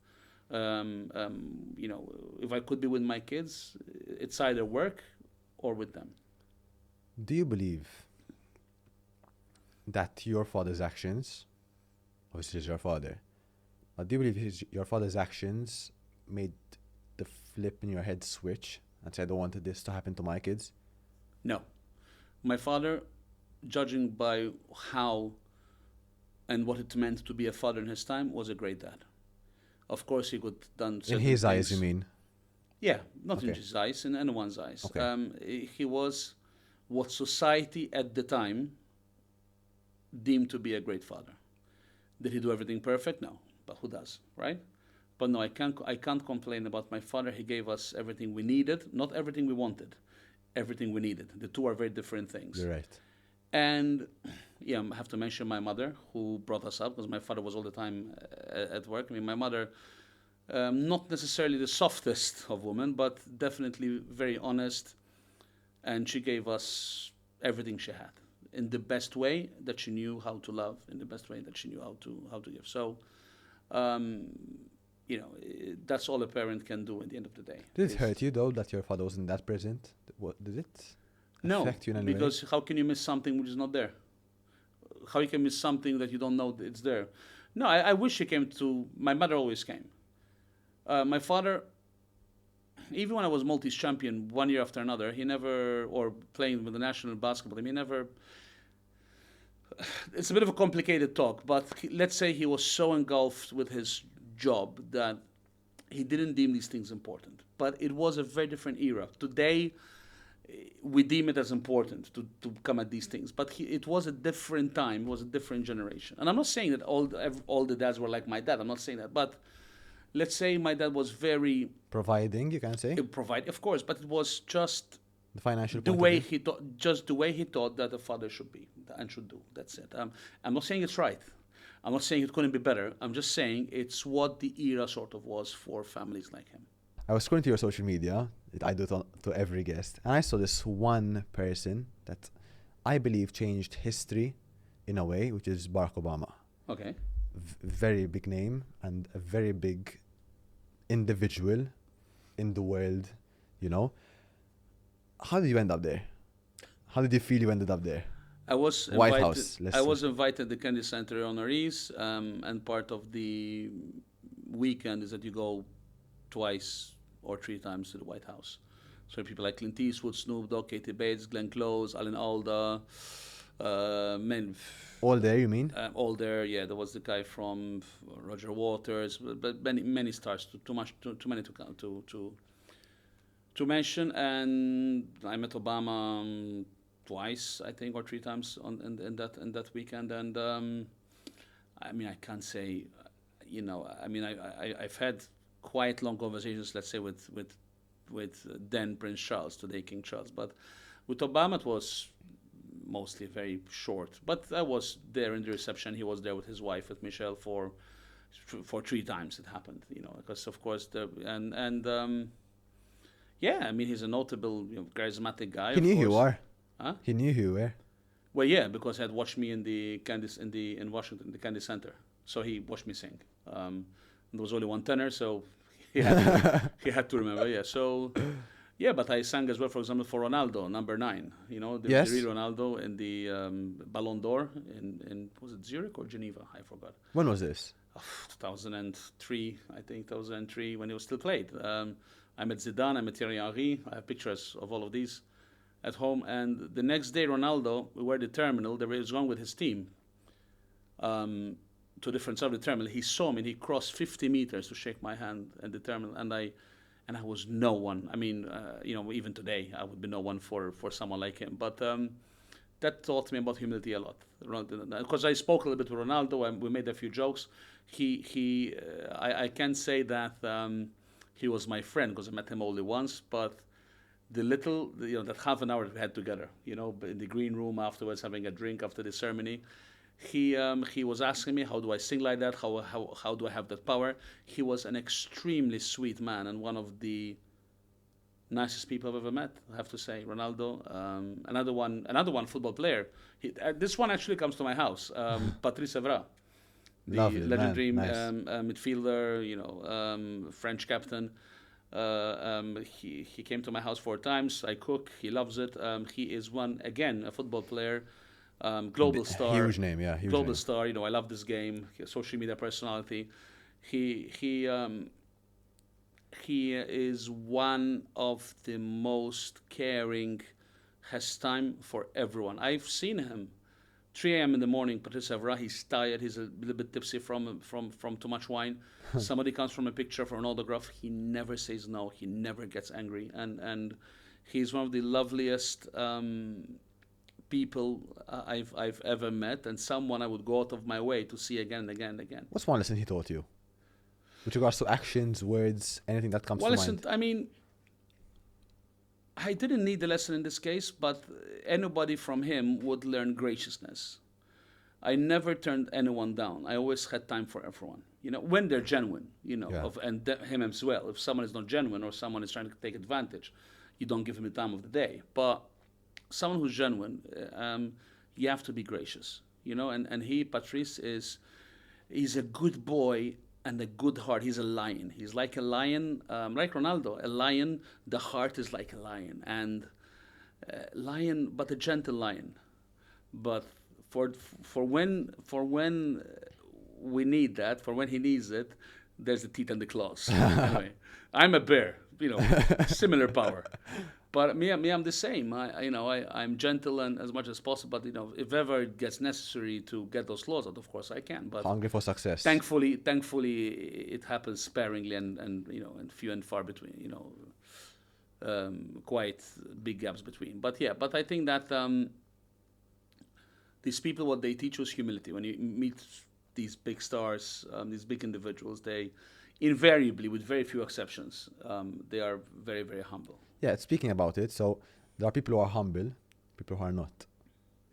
If I could be with my kids, it's either work or with them. Do you believe that your father's actions, obviously he's your father, but do you believe your father's actions made the flip in your head switch and say, I don't want this to happen to my kids? No. My father, judging by how and what it meant to be a father in his time, was a great dad. Of course, he could have done certain In his things. eyes, you mean? Yeah, not in Okay. his eyes, in anyone's eyes. Okay. He was what society at the time deemed to be a great father. Did he do everything perfect? No, but who does, right? But no, I can't complain about my father. He gave us everything we needed, not everything we wanted, everything we needed. The two are very different things. You're right. And yeah, I have to mention my mother, who brought us up, because my father was all the time at work. I mean, my mother, not necessarily the softest of women, but definitely very honest. And she gave us everything she had in the best way that she knew how to love, in the best way that she knew how to give. So, that's all a parent can do at the end of the day. Did it hurt you, though, that your father wasn't that present? Did it affect you in any way? Because how can you miss something which is not there? How you can miss something that you don't know that it's there? No, I wish he came to... My mother always came. My father, even when I was Maltese champion 1 year after another, he never... Or playing with the national basketball team, he never... It's a bit of a complicated talk, but let's say he was so engulfed with his job that he didn't deem these things important. But it was a very different era. Today, we deem it as important to come at these things. But it was a different time. It was a different generation. And I'm not saying that all the dads were like my dad. I'm not saying that. But let's say my dad was very... Providing, you can say? Of course. But it was just... The financial the point way of view? he thought, just the way he thought that a father should be and should do. That's it. I'm not saying it's right. I'm not saying it couldn't be better. I'm just saying it's what the era sort of was for families like him. I was scrolling through your social media. I do it to every guest. And I saw this one person that I believe changed history in a way, which is Barack Obama. Okay. Very big name and a very big individual in the world, How did you end up there? How did you feel you ended up there? I was White invited, House. I was invited to the Kennedy Center honorees, and part of the weekend is that you go twice or 3 times to the White House. So people like Clint Eastwood, Snoop Dogg, Katie Bates, Glenn Close, Alan Alda, men. All there, you mean? All there, yeah. There was the guy from Roger Waters, but many stars. Too many to count, to mention. And I met Obama twice, I think, or 3 times in that weekend. And I mean, I can't say, I mean, I've had quite long conversations, let's say, with then Prince Charles, today King Charles, but with Obama it was mostly very short. But I was there in the reception. He was there with his wife, with Michelle, for 3 times it happened. Because of course yeah, I mean, he's a notable, charismatic guy. He knew who you are. Huh? He knew who you were. Well, yeah, because he had watched me in Washington, the Kennedy Center. So he watched me sing. There was only one tenor, so he had to remember. Yeah, so yeah, but I sang as well, for example, for Ronaldo, number 9. The Yes. real Ronaldo in the Ballon d'Or in was it Zurich or Geneva? I forgot. When was this? 2003, I think 2003, when he was still played. I met Zidane, I met Thierry Henry. I have pictures of all of these at home. And the next day, Ronaldo, we were at the terminal. He was going with his team to different side of the terminal. He saw me and he crossed 50 meters to shake my hand at the terminal. And I was no one. I mean, even today, I would be no one for someone like him. But that taught me about humility a lot. Because I spoke a little bit with Ronaldo and we made a few jokes. I can't say that he was my friend because I met him only once, but that half an hour that we had together, in the green room afterwards, having a drink after the ceremony, he was asking me, how do I sing like that? How do I have that power? He was an extremely sweet man and one of the nicest people I've ever met, I have to say. Ronaldo, another one football player. This one actually comes to my house. Patrice Evra, the Lovely, legendary man. Nice. midfielder, French captain. He came to my house 4 times. I cook. He loves it. He is a football player, global star. Huge name, yeah. Huge global name. star. I love this game. Social media personality. He is one of the most caring, has time for everyone. I've seen him 3 a.m. in the morning, Patrice Evra, he's tired, he's a little bit tipsy from too much wine. Somebody comes from a picture for an autograph, he never says no, he never gets angry. And he's one of the loveliest people I've ever met, and someone I would go out of my way to see again and again and again. What's one lesson he taught you? With regards to actions, words, anything that comes to mind? I mean, I didn't need the lesson in this case, but anybody from him would learn graciousness. I never turned anyone down. I always had time for everyone. When they're genuine, Yeah. him as well. If someone is not genuine or someone is trying to take advantage, you don't give him the time of the day. But someone who's genuine, you have to be gracious, and Patrice he's a good boy and a good heart. He's a lion. He's like a lion, like Ronaldo. A lion, the heart is like a lion. And lion, but a gentle lion. But for when we need that, for when he needs it, there's the teeth and the claws. Anyway, I'm a bear, similar power. But me, I'm the same. I'm gentle and as much as possible. But if ever it gets necessary to get those claws out, of course I can. But Hungry for success. thankfully, it happens sparingly and few and far between. Quite big gaps between. But I think that these people, what they teach you is humility. When you meet these big stars, these big individuals, they invariably, with very few exceptions, they are very, very humble. Yeah, speaking about it, so there are people who are humble, people who are not.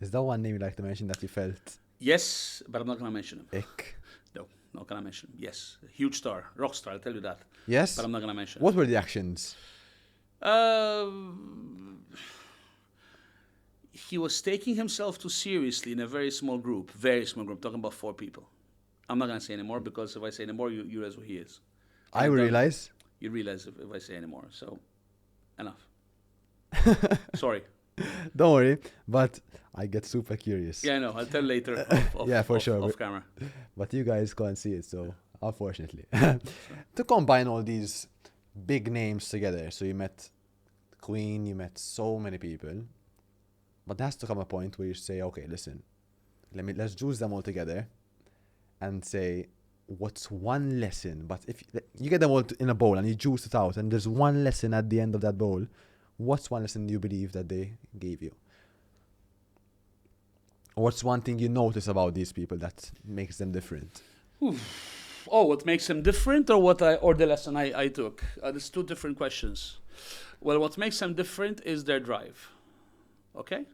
Is that one name you'd like to mention that you felt? Yes, but I'm not going to mention him. Ick. No, not going to mention him. Yes, huge star, rock star, I'll tell you that. Yes? But I'm not going to mention What were the actions? him. He was taking himself too seriously in a very small group, talking about 4 people. I'm not going to say anymore because if I say anymore, you realize who he is. I will realize. You realize if I say anymore. So, enough. Sorry. Don't worry, but I get super curious. Yeah, I know. I'll tell later. Yeah, for sure. Off camera. But you guys can't see it, so unfortunately. To combine all these big names together. So you met Queen, you met so many people. But there has to come a point where you say, okay, listen, let's juice them all together and say, what's one lesson? But if you get them all in a bowl and you juice it out and there's one lesson at the end of that bowl, what's one lesson you believe that they gave you? What's one thing you notice about these people that makes them different? Oh, what makes them different, or the lesson I took? There's two different questions. Well, what makes them different is their drive. Okay.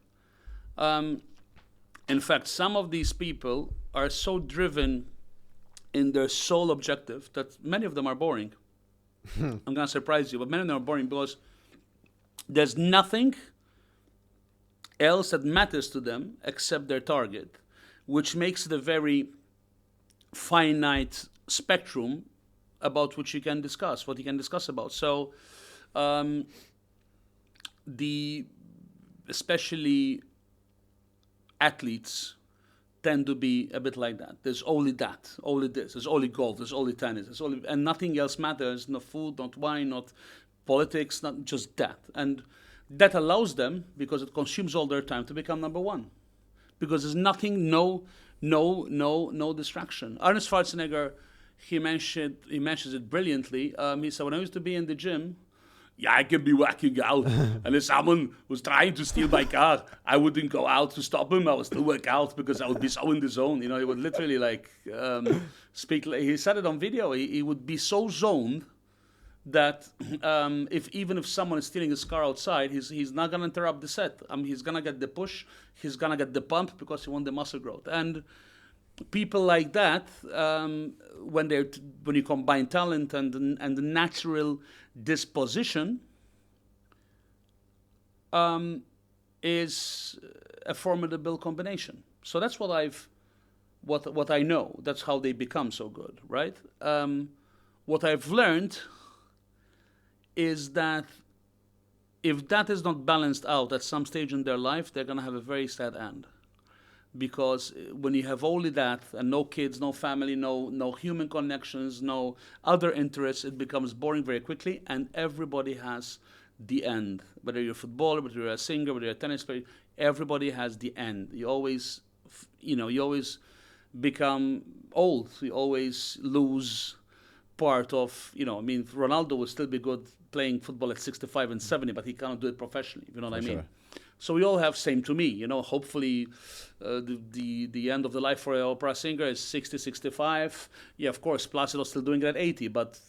In fact, some of these people are so driven in their sole objective that many of them are boring. I'm gonna surprise you, but many of them are boring because there's nothing else that matters to them except their target, which makes it a very finite spectrum about which you can discuss, what you can discuss about. So, especially athletes tend to be a bit like that. There's only that, only this. There's only golf. There's only tennis. And nothing else matters. No food, not wine, not politics, not just that. And that allows them, because it consumes all their time, to become number one. Because there's nothing, no distraction. Arnold Schwarzenegger, he mentions it brilliantly. He said, when I used to be in the gym, I could be working out, and if someone was trying to steal my car, I wouldn't go out to stop him. I would still work out because I would be so in the zone. He would literally speak. He said it on video. He would be so zoned that even if someone is stealing his car outside, he's not gonna interrupt the set. He's gonna get the push. He's gonna get the pump because he wants the muscle growth. And people like that, when you combine talent and the natural disposition, is a formidable combination. So that's what I know. That's how they become so good, right? What I've learned is that if that is not balanced out at some stage in their life, they're going to have a very sad end. Because when you have only that and no kids, no family, no human connections, no other interests, it becomes boring very quickly, and everybody has the end. Whether you're a footballer, whether you're a singer, whether you're a tennis player, everybody has the end. You always become old. You always lose part of, Ronaldo will still be good playing football at 65 and 70, but he cannot do it professionally. You know what I mean? Sure. So we all have same to me. Hopefully the end of the life for an opera singer is 60, 65. Yeah, of course, Placido's still doing it at 80, but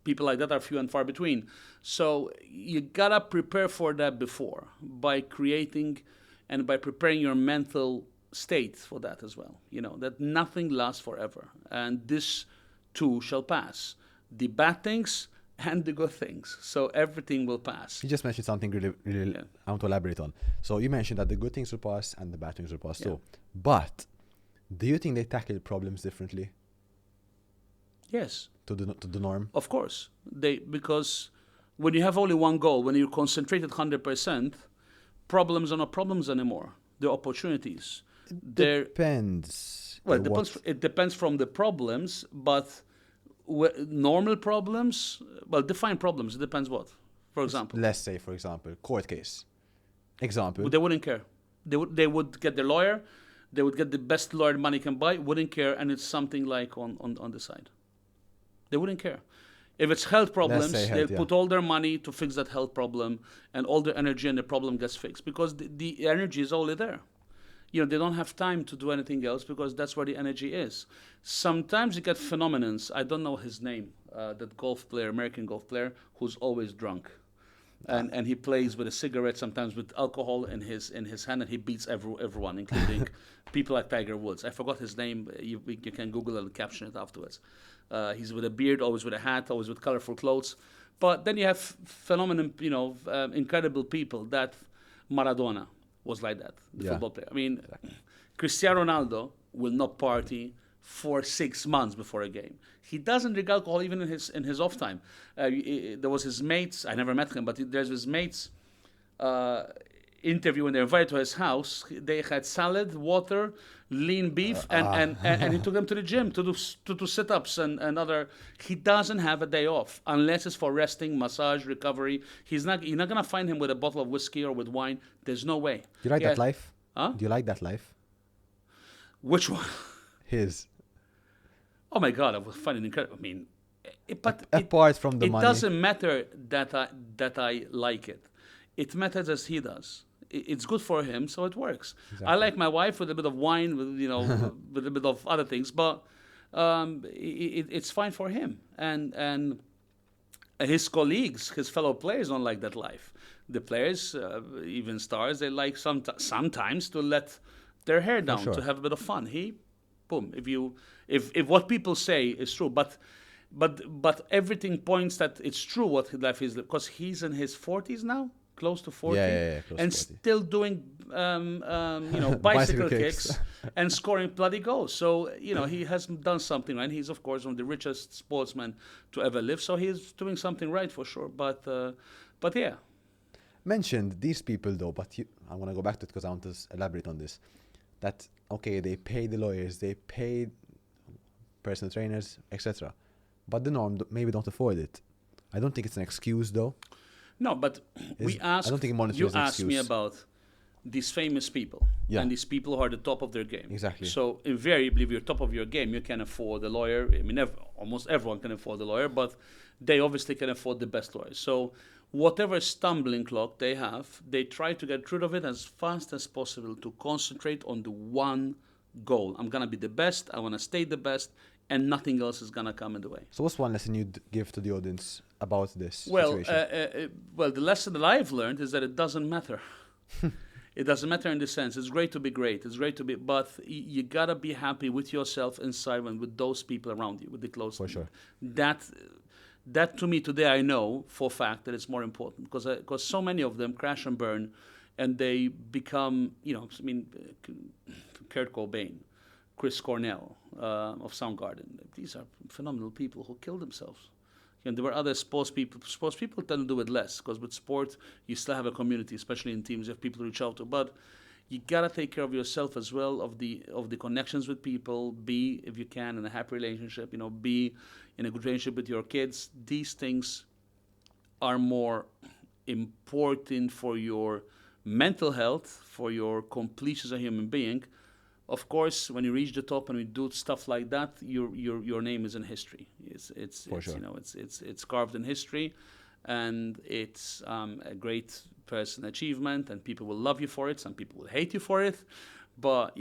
people like that are few and far between. So you gotta prepare for that before by creating and by preparing your mental state for that as well. That nothing lasts forever. And this too shall pass. The bad things and the good things. So everything will pass. You just mentioned something really I want to elaborate on. So you mentioned that the good things will pass and the bad things will pass too. But do you think they tackle problems differently? Yes. To the norm? Of course. Because when you have only one goal, when you're concentrated 100%, problems are not problems anymore. They're opportunities. Depends. Well, it depends from the problems, but normal problems, define problems. It depends what. For example. Let's say, for example, court case. Example. They wouldn't care. They would get their lawyer. They would get the best lawyer money can buy. Wouldn't care, and it's something like on the side. They wouldn't care. If it's health problems, they'll put all their money to fix that health problem, and all their energy, and the problem gets fixed because the energy is already there. They don't have time to do anything else because that's where the energy is. Sometimes you get phenomenons. I don't know his name, that American golf player, who's always drunk. And he plays with a cigarette, sometimes with alcohol in his hand, and he beats everyone, including people like Tiger Woods. I forgot his name. You can Google it and caption it afterwards. He's with a beard, always with a hat, always with colorful clothes. But then you have phenomenon, incredible people. That Maradona was like that, the football player. Exactly. Cristiano Ronaldo will not party for 6 months before a game. He doesn't drink alcohol even in his off time. There was his mates. I never met him, but there's his mates. interview when they invited to his house, they had salad, water, lean beef, and he took them to the gym to do sit-ups and other. He doesn't have a day off unless it's for resting, massage, recovery. You're not gonna find him with a bottle of whiskey or with wine. There's no way. Do you like that life? Huh? Do you like that life? Which one? His. Oh my God, I would find it incredible. I mean, Apart from the money. It doesn't matter that I like it. It matters as he does. It's good for him, so it works. Exactly. I like my wife with a bit of wine, with with a bit of other things, but it's fine for him. And his colleagues, his fellow players, don't like that life. The players, even stars, they like sometimes to let their hair down, sure. to have a bit of fun. Boom. If what people say is true, but everything points that it's true what his life is, because he's in his 40s now, close to 40, close and to 40. still doing bicycle kicks and scoring bloody goals. So he has done something right. He's of course one of the richest sportsmen to ever live. So he's doing something right for sure. But yeah. Mentioned these people though, but I want to go back to it because I want to elaborate on this. That okay, they pay the lawyers, they pay personal trainers, etc. But the norm maybe don't afford it. I don't think it's an excuse though. No, but I don't think monetary is an asked me excuse. about these famous people, and these people who are the top of their game. Exactly. So invariably, if you're top of your game, you can afford a lawyer. I mean, almost everyone can afford a lawyer, but they obviously can afford the best lawyer. So whatever stumbling block they have, they try to get rid of it as fast as possible to concentrate on the one goal. I'm gonna be the best. I want to stay the best, and nothing else is gonna come in the way. So what's one lesson you'd give to the audience about this situation? Well, the lesson that I've learned is that it doesn't matter. It doesn't matter in the sense. It's great to be great. It's great to be, but you gotta be happy with yourself inside and with those people around you, with the close. For sure. That to me today I know for a fact that it's more important because so many of them crash and burn, and they become Kurt Cobain, Chris Cornell of Soundgarden. These are phenomenal people who killed themselves. And there were other sports people. Sports people tend to do it less because with sport you still have a community, especially in teams. You have people to reach out to, but you gotta take care of yourself as well, of the connections with people. Be, if you can, in a happy relationship. Be in a good relationship with your kids. These things are more important for your mental health, for your completion as a human being. Of course, when you reach the top and you do stuff like that, your name is in history. It's carved in history, and it's a great personal achievement, and people will love you for it. Some people will hate you for it, but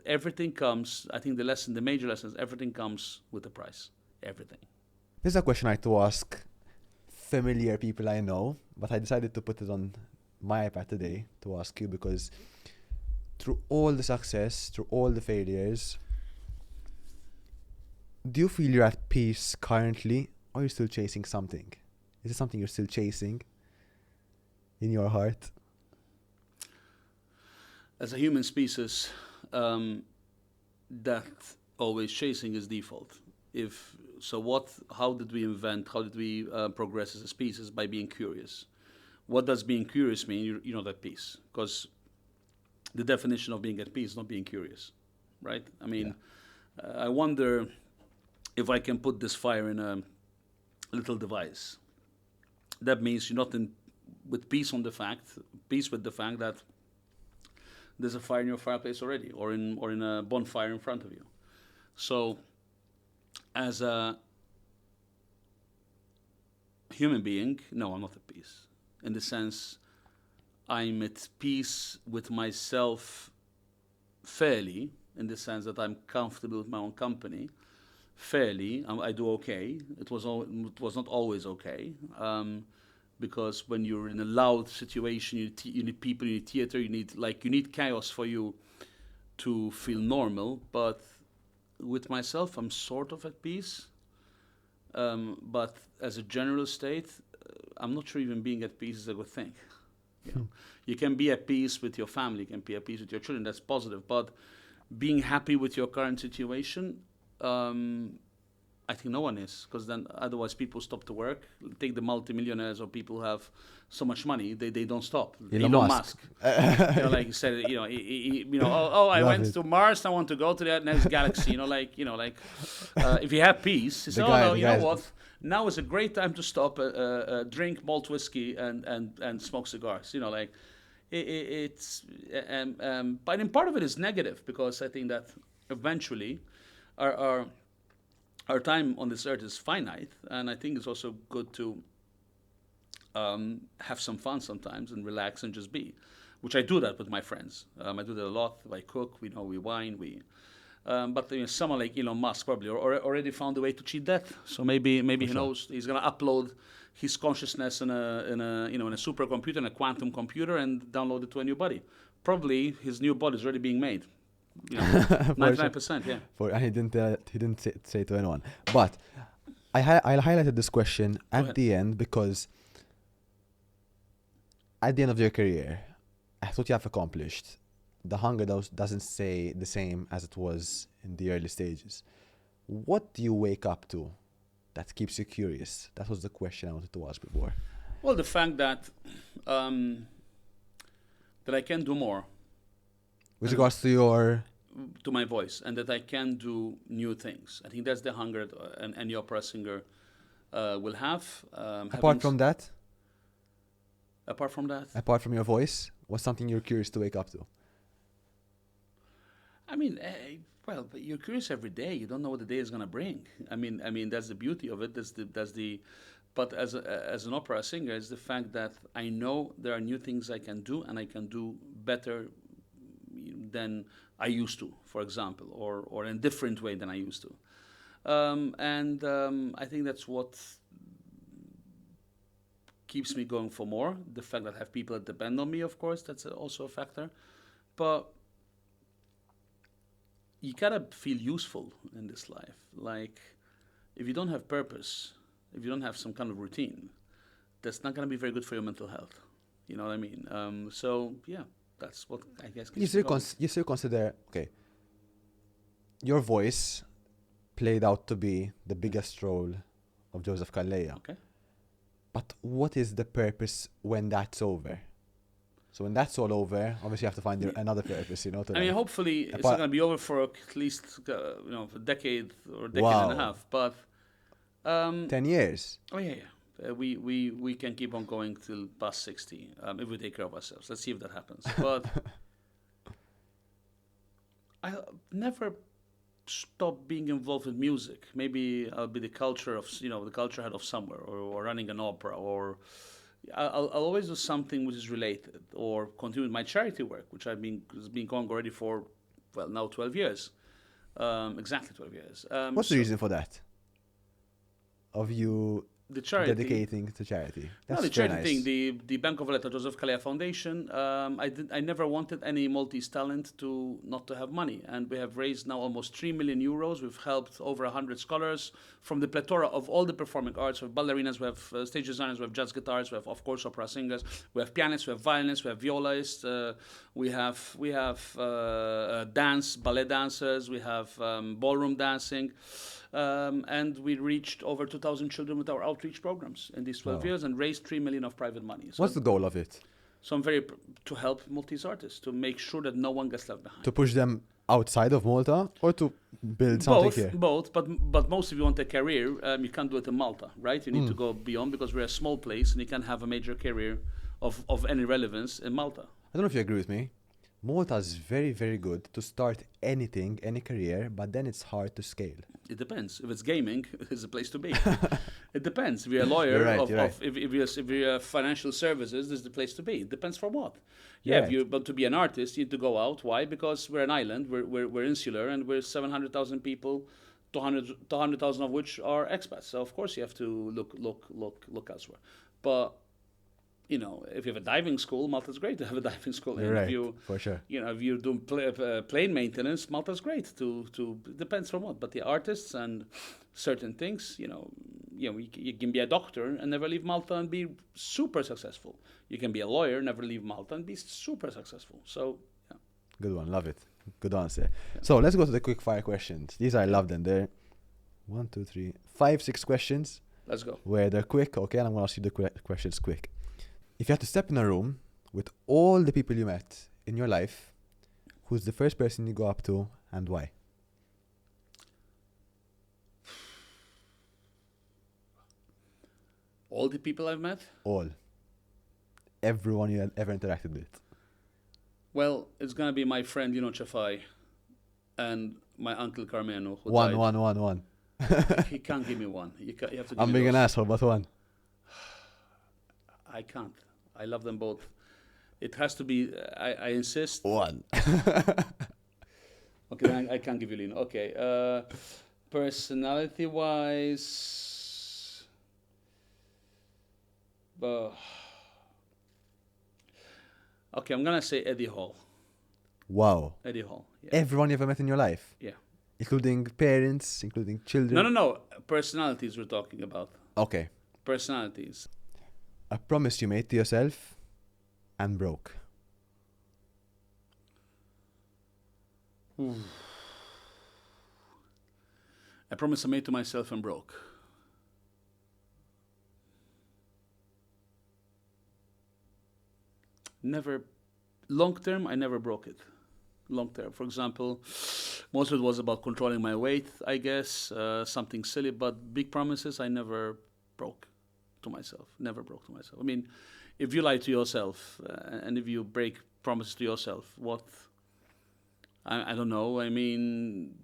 everything comes. I think the major lesson is everything comes with a price. Everything. This is a question I had to ask familiar people I know, but I decided to put it on my iPad today to ask you because through all the success, through all the failures, do you feel you're at peace currently, or are you still chasing something? Is it something you're still chasing in your heart? As a human species, that always chasing is default. How did we progress as a species? By being curious. What does being curious mean? You're not at peace, because the definition of being at peace is not being curious, right? I mean, I wonder if I can put this fire in a little device. That means you're not peace with the fact that there's a fire in your fireplace already, or in a bonfire in front of you. So, as a human being, no, I'm not at peace. In the sense, I'm at peace with myself fairly, in the sense that I'm comfortable with my own company. Fairly, I do okay. It was not always okay, because when you're in a loud situation, you need people, you need theater, you need chaos for you to feel normal. But with myself, I'm sort of at peace. But as a general state, I'm not sure even being at peace is a good thing. You can be at peace with your family, you can be at peace with your children, that's positive. But being happy with your current situation, I think no one is, because then otherwise people stop to work. Take the multimillionaires or people who have so much money, they don't stop. Elon Musk. Like you said, I Love went it. to Mars. I want to go to that next galaxy. If you have peace, you say, what? Now is a great time to stop, drink malt whiskey and smoke cigars. But in part of it is negative, because I think that eventually our time on this earth is finite, and I think it's also good to have some fun sometimes and relax and just be, which I do that with my friends. I do that a lot. I cook, we wine, but someone like Elon Musk probably already found a way to cheat death. So maybe he knows he's gonna upload his consciousness in a supercomputer, in a quantum computer, and download it to a new body. Probably his new body is already being made. 99%, yeah. He didn't say to anyone. But I highlighted this question at the end because at the end of your career, I thought you have accomplished. The hunger doesn't stay the same as it was in the early stages. What do you wake up to that keeps you curious? That was the question I wanted to ask before. Well, the fact that I can do more. With regards to my voice, and that I can do new things. I think that's the hunger that any opera singer will have. Apart from that? Apart from that? Apart from your voice, what's something you're curious to wake up to? I mean, but you're curious every day. You don't know what the day is going to bring. I mean, that's the beauty of it. But as an opera singer, it's the fact that I know there are new things I can do, and I can do better than I used to, for example, or in a different way than I used to. I think that's what keeps me going for more. The fact that I have people that depend on me, of course, that's also a factor. But you gotta feel useful in this life. Like, if you don't have purpose, if you don't have some kind of routine, that's not gonna be very good for your mental health. You know what I mean? So yeah, that's what I guess. You still consider, okay, your voice played out to be the biggest role of Joseph Calleja. Okay. But what is the purpose when that's over? So when that's all over, obviously you have to find another purpose, hopefully it's not going to be over for at least a decade or a decade and a half. But 10 years. Oh yeah. We can keep on going till past 60 if we take care of ourselves. Let's see if that happens. But I'll never stop being involved with music. Maybe I'll be the culture head of somewhere, or running an opera, or I'll always do something which is related, or continue with my charity work, which has been going already for, now 12 years. Exactly 12 years. What's the reason for that? Of you dedicating to charity? That's the charity thing, the Bank of Malta, Joseph Calleja Foundation. I never wanted any Maltese talent not to have money, and we have raised now almost 3 million euros. We've helped over 100 scholars from the plethora of all the performing arts. We have ballerinas, we have stage designers, we have jazz guitarists, we have, of course, opera singers, we have pianists, we have violinists, we have violists, we have dance, ballet dancers, we have ballroom dancing. And we reached over 2,000 children with our outreach programs in these 12 years, and raised 3 million of private money. So what's the goal of it? So I'm to help Maltese artists, to make sure that no one gets left behind. To push them outside of Malta, or to build something here? Both, but most if you want a career, you can't do it in Malta, right? You need to go beyond, because we're a small place and you can't have a major career of any relevance in Malta. I don't know if you agree with me. Malta is very, very good to start anything, any career, but then it's hard to scale. It depends. If it's gaming, it's a place to be. It depends. If you're a lawyer, if you're financial services, this is the place to be. It depends for what. Yeah, but to be an artist, you need to go out. Why? Because we're an island, we're insular, and we're 700,000 people, 200,000 of which are expats. So of course you have to look elsewhere. But if you have a diving school, Malta's great to have a diving school. You're right, for sure. If you're doing plane maintenance, Malta's great it depends from what. But the artists and certain things, you can be a doctor and never leave Malta and be super successful. You can be a lawyer, never leave Malta and be super successful. So, yeah. Good one, love it. Good answer. So let's go to the quick fire questions. These I love them. They're 1, 2, 3, 5, 6 questions Let's go. where they're quick, okay? And I'm going to ask you the questions quick. If you had to step in a room with all the people you met in your life, who's the first person you go up to and why? All the people I've met? All. Everyone you had ever interacted with. Well, it's going to be my friend, Chafai, and my uncle Carmeno, who died. One. He can't give me one. You have to give I'm me being those. an asshole, but one. I can't. I love them both. It has to be, I insist. One. Okay, I can't give you Lino. Okay. Personality-wise... okay, I'm going to say Eddie Hall. Wow. Eddie Hall, yeah. Everyone you ever met in your life? Yeah. Including parents, including children? No. Personalities we're talking about. Okay. Personalities. A promise you made to yourself and broke. A promise I made to myself and broke. Never, long term, I never broke it. Long term. For example, most of it was about controlling my weight, I guess, something silly, but big promises I never broke to myself. Never broke to myself. I mean, if you lie to yourself and if you break promises to yourself, what? I don't know. I mean,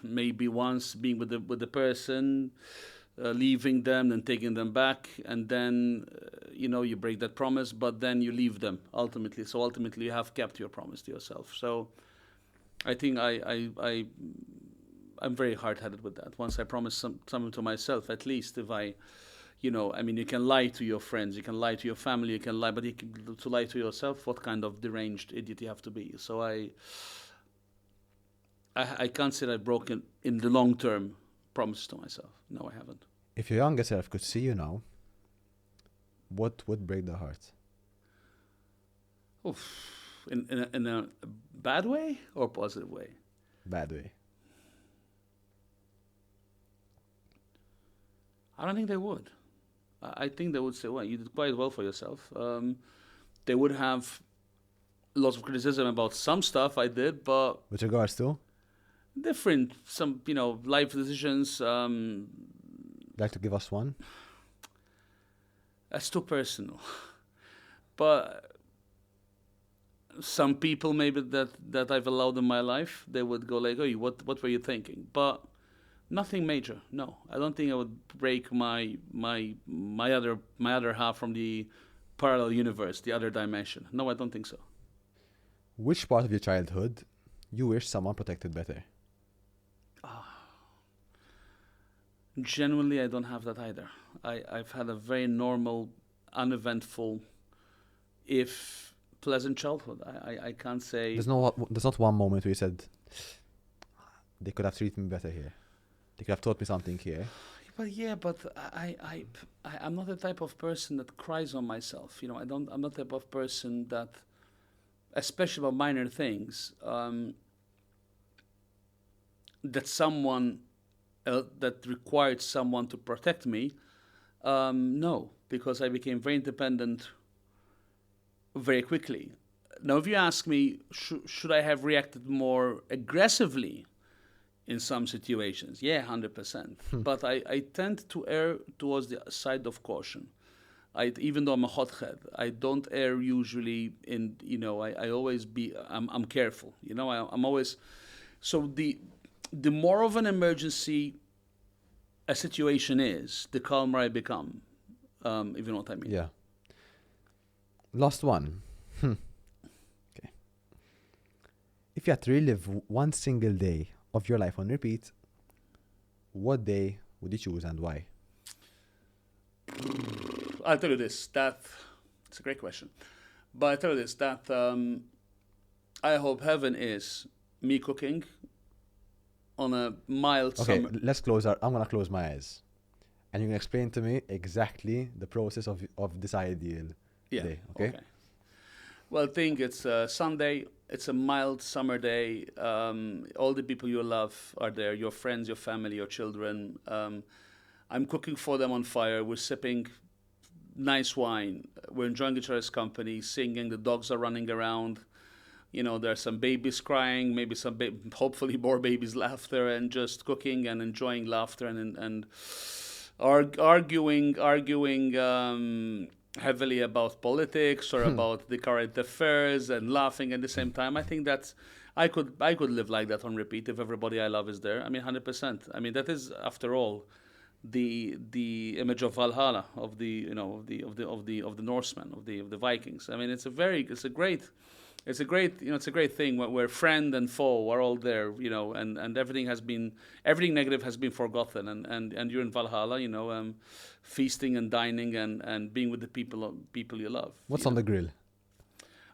maybe once being with the person, leaving them and taking them back, and then you break that promise, but then you leave them ultimately. So ultimately, you have kept your promise to yourself. So I think I'm very hard-headed with that. Once I promise something to myself, at least if I, you can lie to your friends, you can lie to your family, you can lie, but to lie to yourself, what kind of deranged idiot you have to be? So I can't say that I've broken in the long term promises to myself. No, I haven't. If your younger self could see you now, what would break the heart? Oof. In a bad way or positive way? Bad way. I don't think they would. I think they would say, well, you did quite well for yourself. They would have lots of criticism about some stuff I did, but... With regards to? Different, some, life decisions. Like to give us one? That's too personal. But some people maybe that I've allowed in my life, they would go like, oh, what were you thinking? But nothing major, no. I don't think I would break my other half from the parallel universe, the other dimension. No, I don't think so. Which part of your childhood you wish someone protected better? Genuinely, I don't have that either. I've had a very normal, uneventful, if pleasant childhood. I can't say... There's not one moment where you said, they could have treated me better here. They could have taught me something here. But I'm not the type of person that cries on myself. I'm not the type of person that, especially about minor things, that someone... that required someone to protect me, no, because I became very independent very quickly. Now, if you ask me, should I have reacted more aggressively in some situations? Yeah, 100%. But I tend to err towards the side of caution. Even though I'm a hothead, I don't err usually in, I always I'm careful. I'm always, so the more of an emergency a situation is, the calmer I become, if you know what I mean. Yeah. Last one. Okay. If you had to relive one single day of your life on repeat, what day would you choose and why? I'll tell you this, it's a great question. But I'll tell you this, that I hope heaven is me cooking on a mild Okay, summer. let's close I'm going to close my eyes. And you can explain to me exactly the process of this ideal day, okay? Well, I think it's Sunday, it's a mild summer day. All the people you love are there, your friends, your family, your children. I'm cooking for them on fire. We're sipping nice wine. We're enjoying each other's company, singing. The dogs are running around. There are some babies crying, maybe hopefully more babies' laughter, and just cooking and enjoying laughter and arguing heavily about politics or about the current affairs and laughing at the same time. I think that's I could live like that on repeat if everybody I love is there. I mean, 100%. I mean, that is after all the image of Valhalla, of the Norsemen, of the Vikings. I mean, it's a great thing where friend and foe are all there, and everything negative has been forgotten, and you're in Valhalla, feasting and dining and being with the people you love. What's on the grill?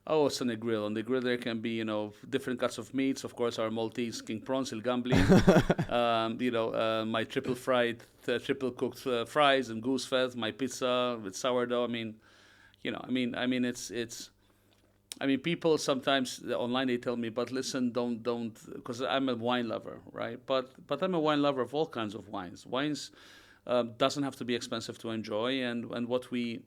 Oh, it's on the grill. On the grill there can be, different cuts of meats. Of course, our Maltese king prawns, il gambli. My triple cooked fries and goose fat. My pizza with sourdough. People sometimes online they tell me, but listen, don't, because I'm a wine lover, right? But I'm a wine lover of all kinds of wines. Wines doesn't have to be expensive to enjoy, and what we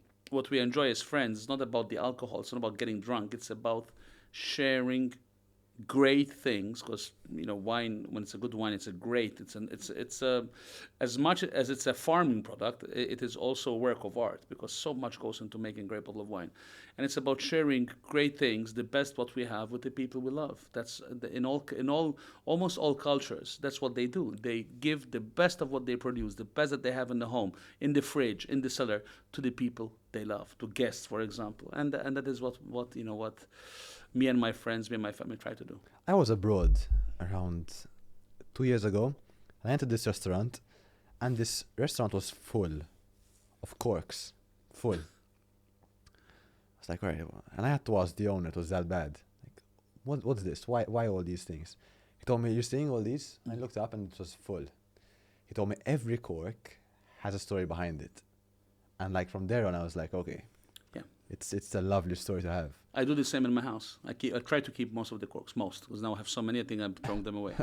enjoy as friends. It's not about the alcohol. It's not about getting drunk. It's about sharing great things, because wine, when it's a good wine, as much as it's a farming product, it is also a work of art, because so much goes into making a great bottle of wine, and it's about sharing great things, the best what we have, with the people we love. That's in almost all cultures. That's what they do. They give the best of what they produce, the best that they have in the home, in the fridge, in the cellar, to the people they love, to guests, for example, and that is what me and my friends, me and my family try to do. I was abroad around 2 years ago. I entered this restaurant, and this restaurant was full of corks. Full. I was like, right. And I had to ask the owner, it was that bad. Like, what's this? Why all these things? He told me, you're seeing all these? And I looked up, and it was full. He told me every cork has a story behind it. And like from there on, I was like, okay. Yeah. It's a lovely story to have. I do the same in my house. I try to keep most of the corks, because now I have so many, I think I'm throwing them away.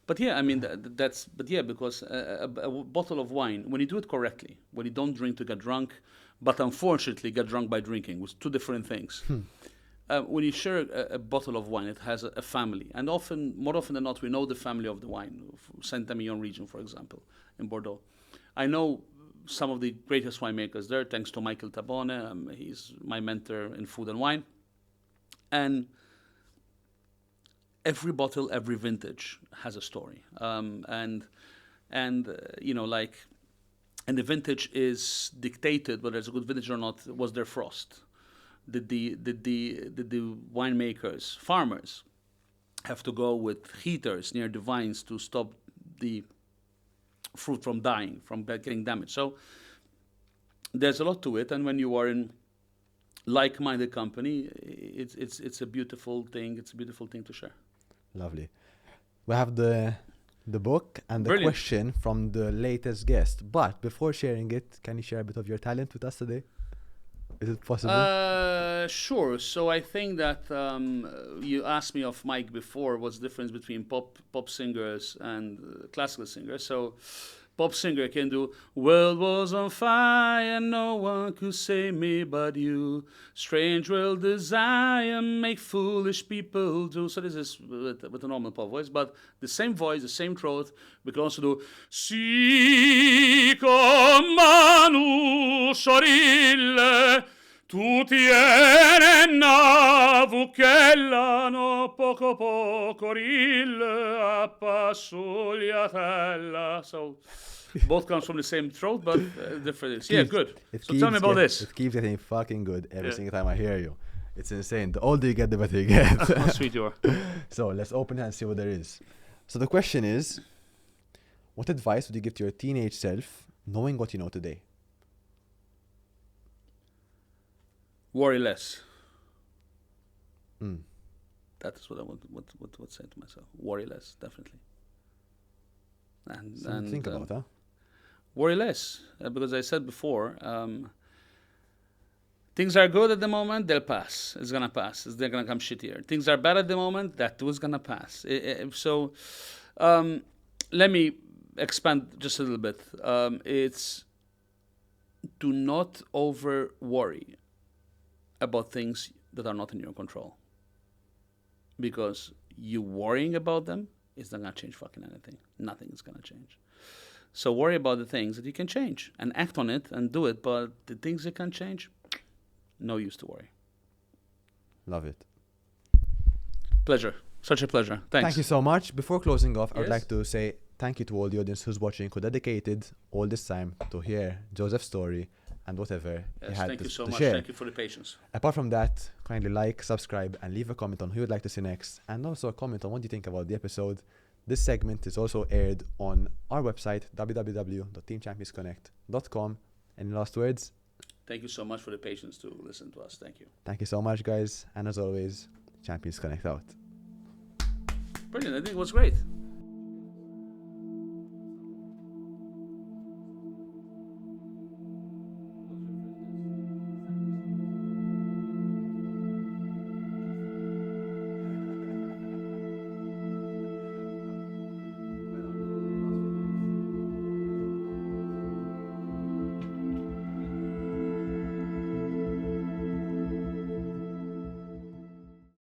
But yeah, I mean, because a bottle of wine, when you do it correctly, when you don't drink to get drunk, but unfortunately get drunk by drinking, was two different things. When you share a bottle of wine, it has a family. And more often than not, we know the family of the wine. Saint-Emilion region, for example, in Bordeaux. I know some of the greatest winemakers there, thanks to Michael Tabone. He's my mentor in food and wine. And every bottle, every vintage has a story. And the vintage is dictated, whether it's a good vintage or not, was their frost. Did the winemakers, farmers, have to go with heaters near the vines to stop the fruit from dying, from getting damaged? So there's a lot to it, and when you are in like-minded company, it's a beautiful thing. It's a beautiful thing to share. Lovely. We have the book and the Brilliant. question from the latest guest. But before sharing it, can you share a bit of your talent with us today? Is it possible? Sure. So I think that you asked me off mic before what's the difference between pop singers and classical singers. So pop singer can do "World was on fire, no one could save me but you. Strange world desire, make foolish people do." So this is with a normal pop voice, but the same voice, the same throat. We can also do "Si con manu sorille, tu tiene navuchella, poco poco rille, a passugliatella." So both comes from the same throat, but different. Yeah, good. So tell me about this. It keeps getting fucking good every single time I hear you. It's insane. The older you get, the better you get. How sweet you are. So let's open it and see what there is. So the question is, what advice would you give to your teenage self, knowing what you know today? Worry less. Mm. That is what I would say to myself. Worry less, definitely. And think about that. Worry less, because I said before, Things are good at the moment, they'll pass. It's gonna pass. They're gonna come shittier. Things are bad at the moment, that too is gonna pass. Let me expand just a little bit. It's do not over worry about things that are not in your control. Because you worrying about them is not gonna change fucking anything. Nothing is gonna change. So worry about the things that you can change and act on it and do it. But the things you can't change, no use to worry. Love it. Pleasure. Such a pleasure. Thanks. Thank you so much. Before closing off, I would Yes? like to say thank you to all the audience who's watching, who dedicated all this time to hear Joseph's story and whatever he Yes, had thank to, you so to much. share. Thank you for the patience. Apart from that, kindly like, subscribe, and leave a comment on who you'd like to see next, and also a comment on what you think about the episode. This segment is also aired on our website, www.teamchampionsconnect.com. Any last words? Thank you so much for the patience to listen to us. Thank you. Thank you so much, guys. And as always, Champions Connect out. Brilliant. I think it was great.